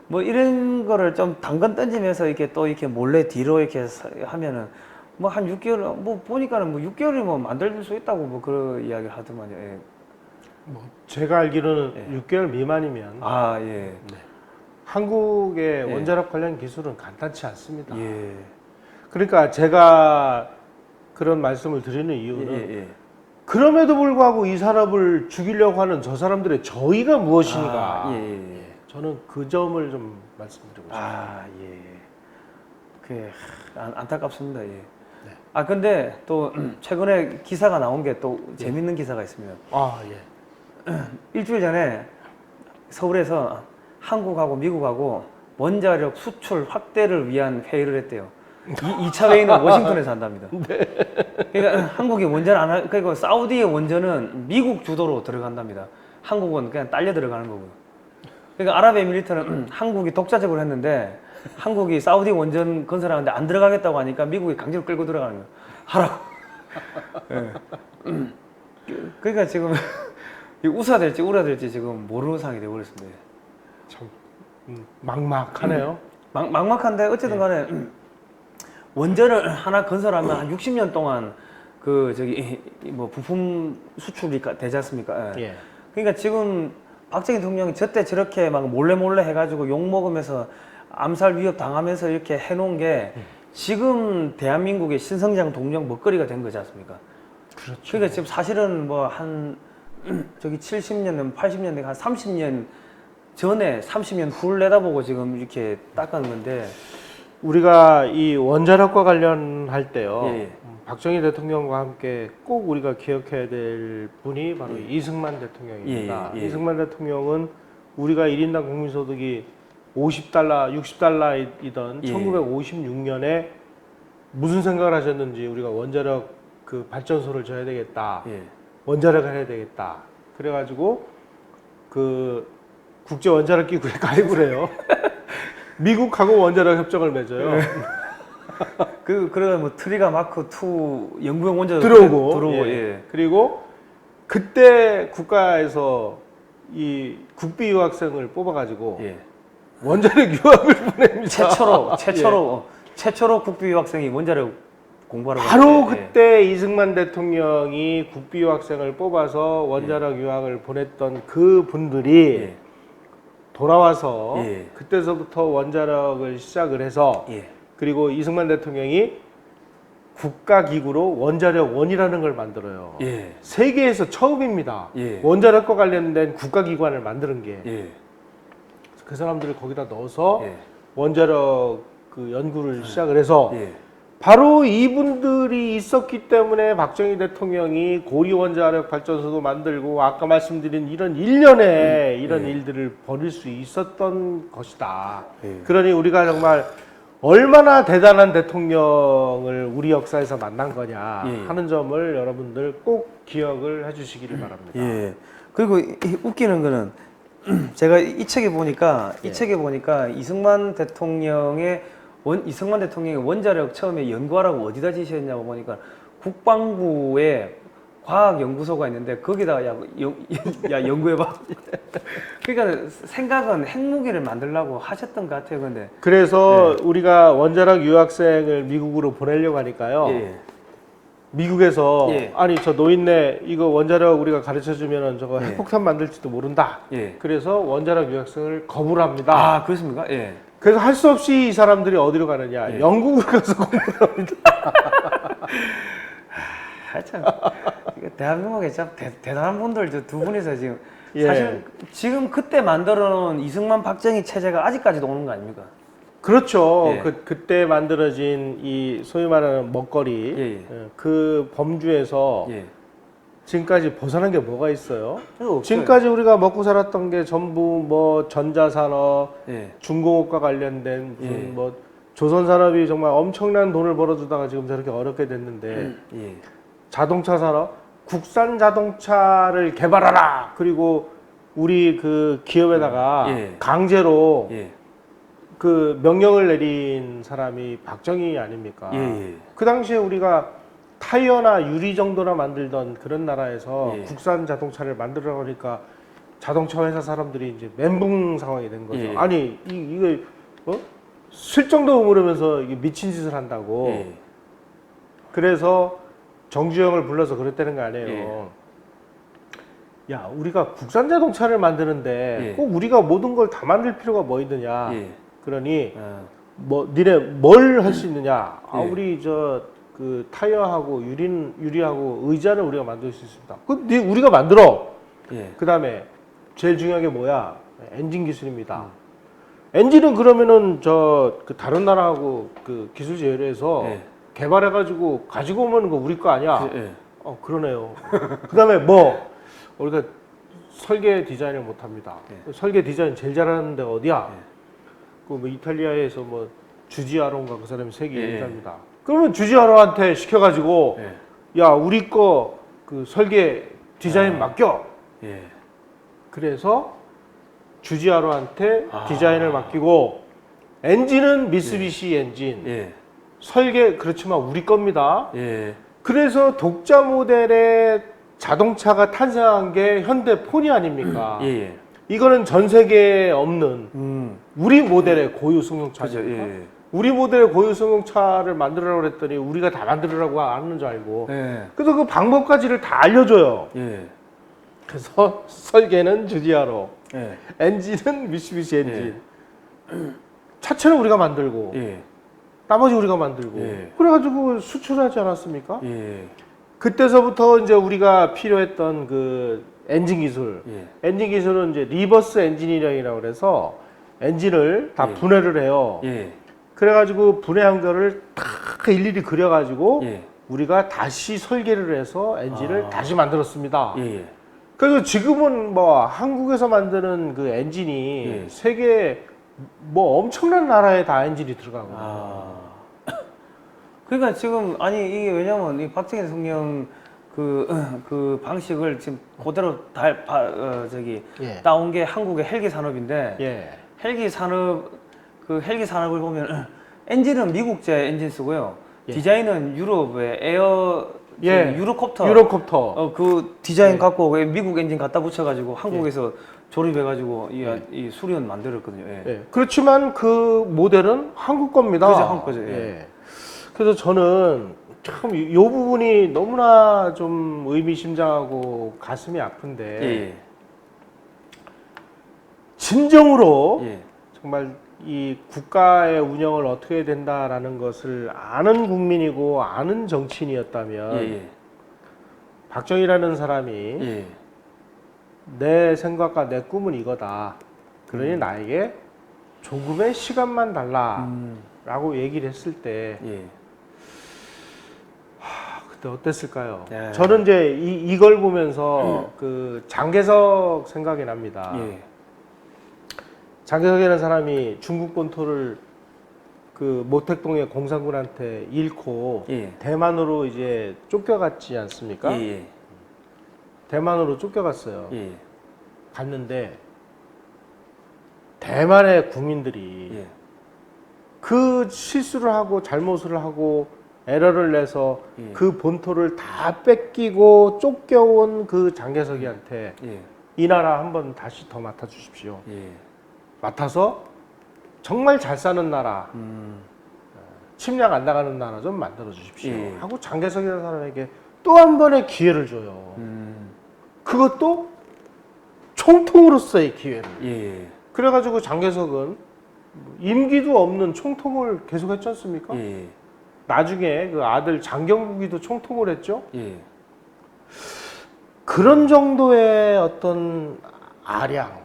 뭐 이런 거를 좀 당근 던지면서 이렇게 또 이렇게 몰래 뒤로 이렇게 하면은 뭐 한 6개월 뭐 보니까는 뭐 6개월이 뭐 만들 수 있다고 뭐 그런 이야기를 하더만요. 예. 뭐 제가 알기로는 예. 6개월 미만이면 아, 예. 네. 한국의 예. 원자력 관련 기술은 간단치 않습니다. 예. 그러니까 제가 그런 말씀을 드리는 이유는 예, 예. 그럼에도 불구하고 이 산업을 죽이려고 하는 저 사람들의 저의가 무엇인가? 아, 예, 예. 저는 그 점을 좀 말씀드리고 싶습니다. 아, 예. 그게 안타깝습니다. 예. 네. 아, 근데 또 최근에 기사가 나온 게 또 재밌는 기사가 있습니다. 아, 예. 일주일 전에 서울에서 한국하고 미국하고 원자력 수출 확대를 위한 회의를 했대요. 2차 회의는 워싱턴에서 한답니다. 그러니까 한국이 원전 안 하, 그리고 사우디의 원전은 미국 주도로 들어간답니다. 한국은 그냥 딸려 들어가는 거고요. 그러니까 아랍에미리트는 한국이 독자적으로 했는데 한국이 사우디 원전 건설하는데 안 들어가겠다고 하니까 미국이 강제로 끌고 들어가는 거예요. 하라고. 예. 그러니까 지금 웃어야 될지 울어야 될지 지금 모르는 상황이 되어버렸습니다. 참 막막하네요. 막막한데 어쨌든 간에 원전을 하나 건설하면 한 60년 동안 그 저기 뭐 부품 수출이 되지 않습니까? 예. 예. 그러니까 지금 박정희 대통령이 저때 저렇게 막 몰래 해가지고 욕 먹으면서 암살 위협 당하면서 이렇게 해놓은 게 지금 대한민국의 신성장 동력 먹거리가 된 거지 않습니까? 그렇죠. 그러니까 지금 사실은 뭐 한 저기 70년, 80년대 한 30년 전에 30년 후를 내다보고 지금 이렇게 닦은 건데 우리가 이 원자력과 관련할 때요. 예. 박정희 대통령과 함께 꼭 우리가 기억해야 될 분이 바로 예. 이승만 대통령입니다. 예, 예. 이승만 대통령은 우리가 1인당 국민소득이 50달러, 60달러이던 예. 1956년에 무슨 생각을 하셨는지 우리가 원자력 그 발전소를 져야 되겠다. 예. 원자력을 해야 되겠다. 그래가지고 그 국제 원자력 기구에 가입을 해요. 미국하고 원자력 협정을 맺어요. 그러다 뭐 트리가 마크 2 영구형 원자 들어오고, 예. 예. 그리고 그때 국가에서 이 국비 유학생을 뽑아가지고 예. 원자력 유학을 보냅니다. 최초로 국비 유학생이 원자력 공부하러 바로 갔을 때. 그때 이승만 대통령이 국비유학생을 뽑아서 원자력 유학을 보냈던 그 분들이 예. 돌아와서 예. 그때서부터 원자력을 시작을 해서 예. 그리고 이승만 대통령이 국가기구로 원자력원이라는 걸 만들어요. 예. 세계에서 처음입니다. 예. 원자력과 관련된 국가기관을 만드는 게. 예. 그 사람들을 거기다 넣어서 예. 원자력 그 연구를 시작을 해서 예. 바로 이분들이 있었기 때문에 박정희 대통령이 고리 원자력 발전소도 만들고 아까 말씀드린 이런 일련의 이런 일들을 벌일 수 있었던 것이다. 예. 그러니 우리가 정말 얼마나 대단한 대통령을 우리 역사에서 만난 거냐 예. 하는 점을 여러분들 꼭 기억을 해주시기를 바랍니다. 예. 그리고 웃기는 거는 제가 이 책에 보니까 예. 이승만 대통령의 원자력 처음에 연구하라고 어디다 지시했냐고 보니까 국방부에 과학연구소가 있는데 거기다가 야 연구해봐. 그러니까 생각은 핵무기를 만들려고 하셨던 것 같아요. 근데 그래서 우리가 원자력 유학생을 미국으로 보내려고 하니까요. 예. 미국에서 예. 아니 저 노인네 이거 원자력 우리가 가르쳐 주면은 저거 예. 핵폭탄 만들지도 모른다. 예. 그래서 원자력 유학생을 거부를 합니다. 아 그렇습니까? 예. 그래서 할 수 없이 이 사람들이 어디로 가느냐? 예. 영국을 가서 공부를 합니다. 참 이거 대한민국에 참 대단한 분들 저 두 분이서 지금 예. 사실 지금 그때 만들어 놓은 이승만 박정희 체제가 아직까지도 오는 거 아닙니까? 그렇죠. 예. 그때 만들어진 이 소위 말하는 먹거리 예. 그 범주에서 예. 지금까지 벗어난 게 뭐가 있어요? 없어요. 지금까지 우리가 먹고 살았던 게 전부 뭐 전자산업, 예. 중공업과 관련된 예. 뭐 조선산업이 정말 엄청난 돈을 벌어주다가 지금 저렇게 어렵게 됐는데 예. 자동차 산업, 국산 자동차를 개발하라. 그리고 우리 그 기업에다가 예. 강제로 예. 그 명령을 내린 사람이 박정희 아닙니까? 예. 그 당시에 우리가 타이어나 유리 정도나 만들던 그런 나라에서 예. 국산 자동차를 만들어 보니까 자동차 회사 사람들이 이제 멘붕 상황이 된 거죠. 예. 아니 이거 슬쩍도 모르면서 이게 미친 짓을 한다고. 예. 그래서 정주영을 불러서 그랬다는 거 아니에요. 예. 야, 우리가 국산 자동차를 만드는데 예. 꼭 우리가 모든 걸 다 만들 필요가 뭐 있느냐. 예. 그러니 어. 뭐 니네 뭘 할 수 있느냐. 아, 예. 우리 그 타이어하고 유리하고 의자를 우리가 만들 수 있습니다. 우리가 만들어. 예. 그다음에 제일 중요한 게 뭐야? 엔진 기술입니다. 엔진은 그러면은 그 다른 나라하고 그 기술 제휴해서 예. 개발해가지고 가지고 오면 거 우리 거 아니야? 예. 그러네요. 그다음에 뭐 우리가 설계 디자인을 못합니다. 예. 설계 디자인 제일 잘하는 데가 어디야? 예. 그 뭐 이탈리아에서 뭐 주지아로인가 그 사람이 세계 예. 1위입니다. 그러면 주지아로한테 시켜가지고 예. 야 우리 거 그 설계 디자인 맡겨. 예. 그래서 주지아로한테 아. 디자인을 맡기고 엔진은 미쓰비시 엔진. 예. 설계 그렇지만 우리 겁니다. 예. 그래서 독자 모델의 자동차가 탄생한 게 현대폰이 아닙니까? 예. 이거는 전 세계에 없는 우리 모델의 고유 승용차죠. 그죠. 예. 우리 모델의 고유 승용차를 만들으라고 그랬더니 우리가 다 만들으라고 하는 줄 알고. 예. 그래서 그 방법까지를 다 알려줘요. 예. 그래서 설계는 주디아로, 예. 엔진은 미쓰비시 엔진. 차체는 우리가 만들고, 예. 나머지 우리가 만들고. 예. 그래가지고 수출하지 않았습니까? 예. 그때서부터 이제 우리가 필요했던 그 엔진 기술. 예. 엔진 기술은 이제 리버스 엔지니어링이라고 그래서 엔진을 다 예. 분해를 해요. 예. 그래가지고 분해한 거를 다 일일이 그려가지고 예. 우리가 다시 설계를 해서 엔진을 다시 만들었습니다. 예. 그래서 지금은 뭐 한국에서 만드는 그 엔진이 예. 세계 뭐 엄청난 나라에 다 엔진이 들어가고. 그러니까 지금 아니 이게 왜냐면 이 박정희 대통령 그 방식을 지금 그대로 예. 따온 게 한국의 헬기 산업인데 예. 헬기 산업을 보면 엔진은 미국제 엔진 쓰고요. 예. 디자인은 유럽의 예. 유로콥터 유로콥터. 그 디자인 예. 갖고 미국 엔진 갖다 붙여가지고 한국에서 조립해가지고 이 수리온 만들었거든요. 예. 예. 그렇지만 그 모델은 한국 겁니다. 그죠, 한국 거죠. 예. 그래서 저는 참 이 부분이 너무나 좀 의미심장하고 가슴이 아픈데 예. 진정으로 예. 정말 이 국가의 운영을 어떻게 해야 된다라는 것을 아는 국민이고 아는 정치인이었다면 예. 박정희라는 사람이 예. 내 생각과 내 꿈은 이거다. 그러니 나에게 조금의 시간만 달라라고 얘기를 했을 때 예. 그때 어땠을까요? 예. 저는 이제 이걸 보면서 그 장개석 생각이 납니다. 예. 장개석이라는 사람이 중국 본토를 그 모택동의 공산군한테 잃고 예. 대만으로 이제 쫓겨갔지 않습니까? 예. 대만으로 쫓겨갔어요. 예. 갔는데 대만의 국민들이 예. 그 실수를 하고 잘못을 하고 에러를 내서 예. 그 본토를 다 뺏기고 쫓겨온 그 장개석이한테 예. 이 나라 한번 다시 더 맡아 주십시오. 예. 맡아서 정말 잘 사는 나라, 음. 침략 안 나가는 나라 좀 만들어 주십시오. 예. 하고 장개석이라는 사람에게 또 한 번의 기회를 줘요. 그것도 총통으로서의 기회를. 예. 그래가지고 장개석은 임기도 없는 총통을 계속했지 않습니까? 예. 나중에 그 아들 장경국이도 총통을 했죠. 예. 그런 정도의 어떤 아량,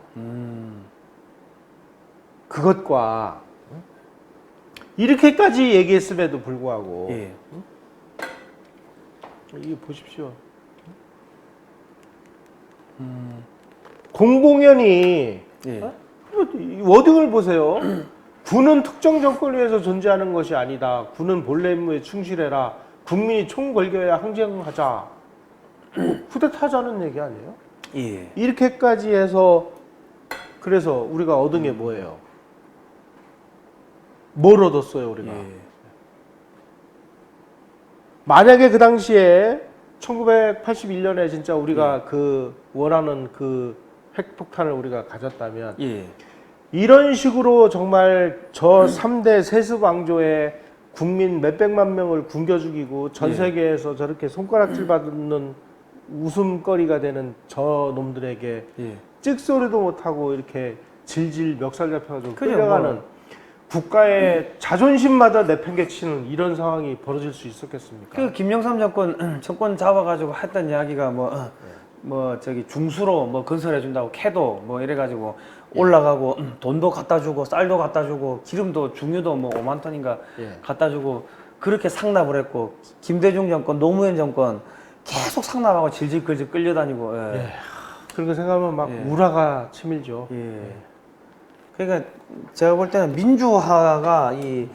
그것과 이렇게까지 얘기했음에도 불구하고 예. 이게 보십시오. 공공연히 예. 이 워딩을 보세요. 군은 특정 정권을 위해서 존재하는 것이 아니다. 군은 본래 임무에 충실해라. 국민이 총 걸겨야 항쟁하자. 쿠데타하자는 얘기 아니에요? 예. 이렇게까지 해서 그래서 우리가 얻은 게 뭐예요? 뭘 얻었어요, 우리가? 예. 만약에 그 당시에 1981년에 진짜 우리가 그 원하는 그 핵폭탄을 우리가 가졌다면 예. 이런 식으로 정말 저 3대 세습 왕조의 국민 몇백만 명을 굶겨 죽이고 전 예. 세계에서 저렇게 손가락질 받는 웃음거리가 되는 저 놈들에게 예. 찍소리도 못하고 이렇게 질질 멱살 잡혀가지고 그죠, 끌려가는 뭐. 국가의 자존심마다 내팽개치는 이런 상황이 벌어질 수 있었겠습니까? 그 김영삼 정권 잡아가지고 했던 이야기가 뭐 저기 중수로 뭐 건설해 준다고 캐도 뭐 이래가지고 올라가고 돈도 갖다 주고 쌀도 갖다 주고 기름도 중유도 뭐 5만 톤인가 예. 갖다 주고 그렇게 상납을 했고 김대중 정권 노무현 정권 계속 상납하고 질질 끌려다니고 예. 예. 그렇게 생각하면 막 예. 우라가 치밀죠. 예. 그러니까 제가 볼 때는 민주화가 이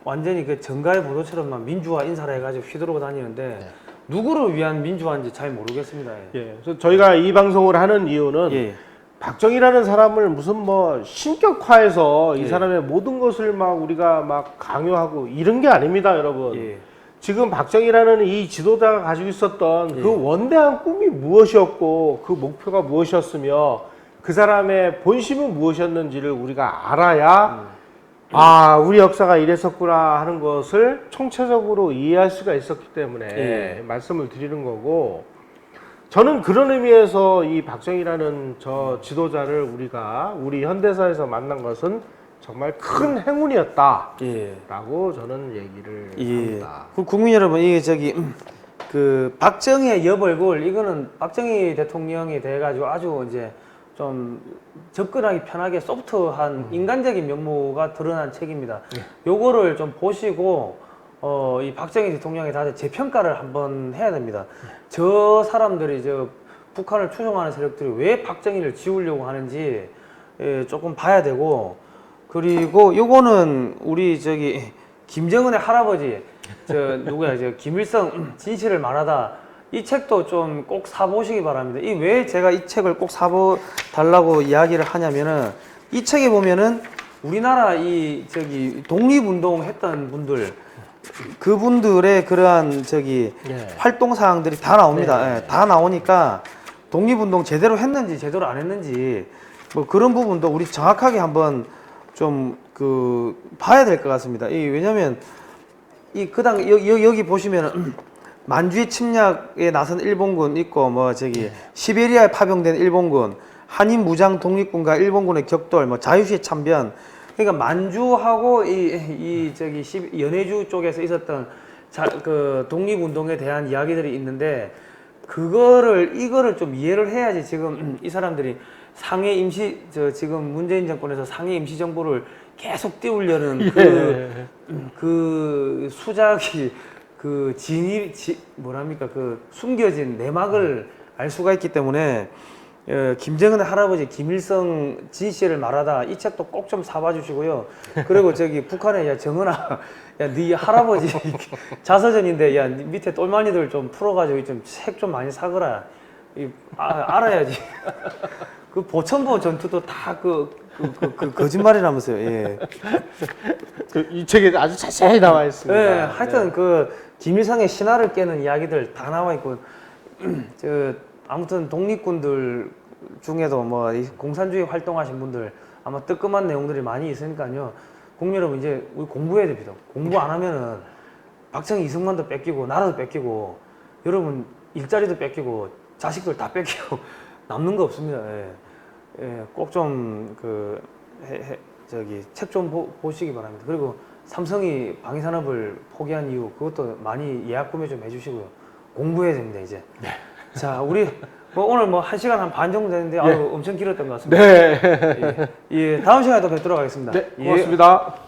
완전히 그 정가의 보도처럼 민주화 인사를 해가지고 휘두르고 다니는데 네. 누구를 위한 민주화인지 잘 모르겠습니다. 예. 예. 그래서 저희가 이 방송을 하는 이유는 예. 박정희라는 사람을 무슨 뭐 신격화해서 이 예. 사람의 모든 것을 막 우리가 막 강요하고 이런 게 아닙니다, 여러분. 예. 지금 박정희라는 이 지도자가 가지고 있었던 예. 그 원대한 꿈이 무엇이었고 그 목표가 무엇이었으며 그 사람의 본심은 무엇이었는지를 우리가 알아야 아, 우리 역사가 이랬었구나 하는 것을 총체적으로 이해할 수가 있었기 때문에 예. 말씀을 드리는 거고, 저는 그런 의미에서 이 박정희라는 저 지도자를 우리가 우리 현대사에서 만난 것은 정말 큰 행운이었다라고 예. 저는 얘기를 예. 합니다. 그 국민 여러분, 이게 저기 그 박정희의 여벌굴 이거는 박정희 대통령이 돼가지고 아주 이제 좀 접근하기 편하게 소프트한 인간적인 면모가 드러난 책입니다. 요거를 좀 보시고 이 박정희 대통령에 다들 재평가를 한번 해야 됩니다. 저 사람들이 저 북한을 추종하는 세력들이 왜 박정희를 지우려고 하는지 조금 봐야 되고, 그리고 요거는 우리 저기 김정은의 할아버지 저 누구야 저 김일성 진실을 말하다, 이 책도 좀 꼭 사보시기 바랍니다. 이 왜 제가 이 책을 꼭 사달라고 이야기를 하냐면은 이 책에 보면은 우리나라 이 저기 독립운동 했던 분들, 그분들의 그러한 저기 예. 활동 사항들이 다 나옵니다. 네. 예, 다 나오니까 독립운동 제대로 했는지 제대로 안 했는지 뭐 그런 부분도 우리 정확하게 한번 좀 그 봐야 될 것 같습니다. 이 왜냐면 이 그당 여기 보시면은 만주의 침략에 나선 일본군 있고 뭐 저기 시베리아에 파병된 일본군, 한인 무장 독립군과 일본군의 격돌, 뭐 자유시의 참변. 그러니까 만주하고 이 저기 연해주 쪽에서 있었던 그 독립운동에 대한 이야기들이 있는데 이거를 좀 이해를 해야지 지금 이 사람들이 지금 문재인 정권에서 상해 임시정부를 계속 띄우려는 그 수작이 뭐랍니까 그 숨겨진 내막을 알 수가 있기 때문에 김정은의 할아버지 김일성 진씨를 말하다 이 책도 꼭 좀 사봐 주시고요. 그리고 저기 북한에 야 정은아 야 네 할아버지 자서전인데 야 밑에 똘마니들 좀 풀어가지고 좀 책 좀 많이 사거라. 알아야지. 그 보천보 전투도 다 거짓말이라면서요. 예. 이 책에 아주 자세히 나와 있습니다. 네, 하여튼 그 김일성의 신화를 깨는 이야기들 다 나와 있고 아무튼 독립군들 중에도 뭐 공산주의 활동하신 분들 아마 뜨끔한 내용들이 많이 있으니까요. 국민 여러분 이제 우리 공부해야 됩니다. 공부 안 하면은 박정희 이승만도 뺏기고 나라도 뺏기고 여러분 일자리도 뺏기고 자식들 다 뺏기고 남는 거 없습니다. 꼭 좀 책 좀 보시기 바랍니다. 그리고 삼성이 방위산업을 포기한 이유 그것도 많이 예약 구매 좀 해주시고요. 공부해야 됩니다 이제. 네. 자 우리 뭐 오늘 뭐 1시간 한 반 정도 됐는데 예. 아유, 엄청 길었던 것 같습니다. 네. 예, 다음 시간에 또 뵙도록 하겠습니다. 네, 고맙습니다. 예.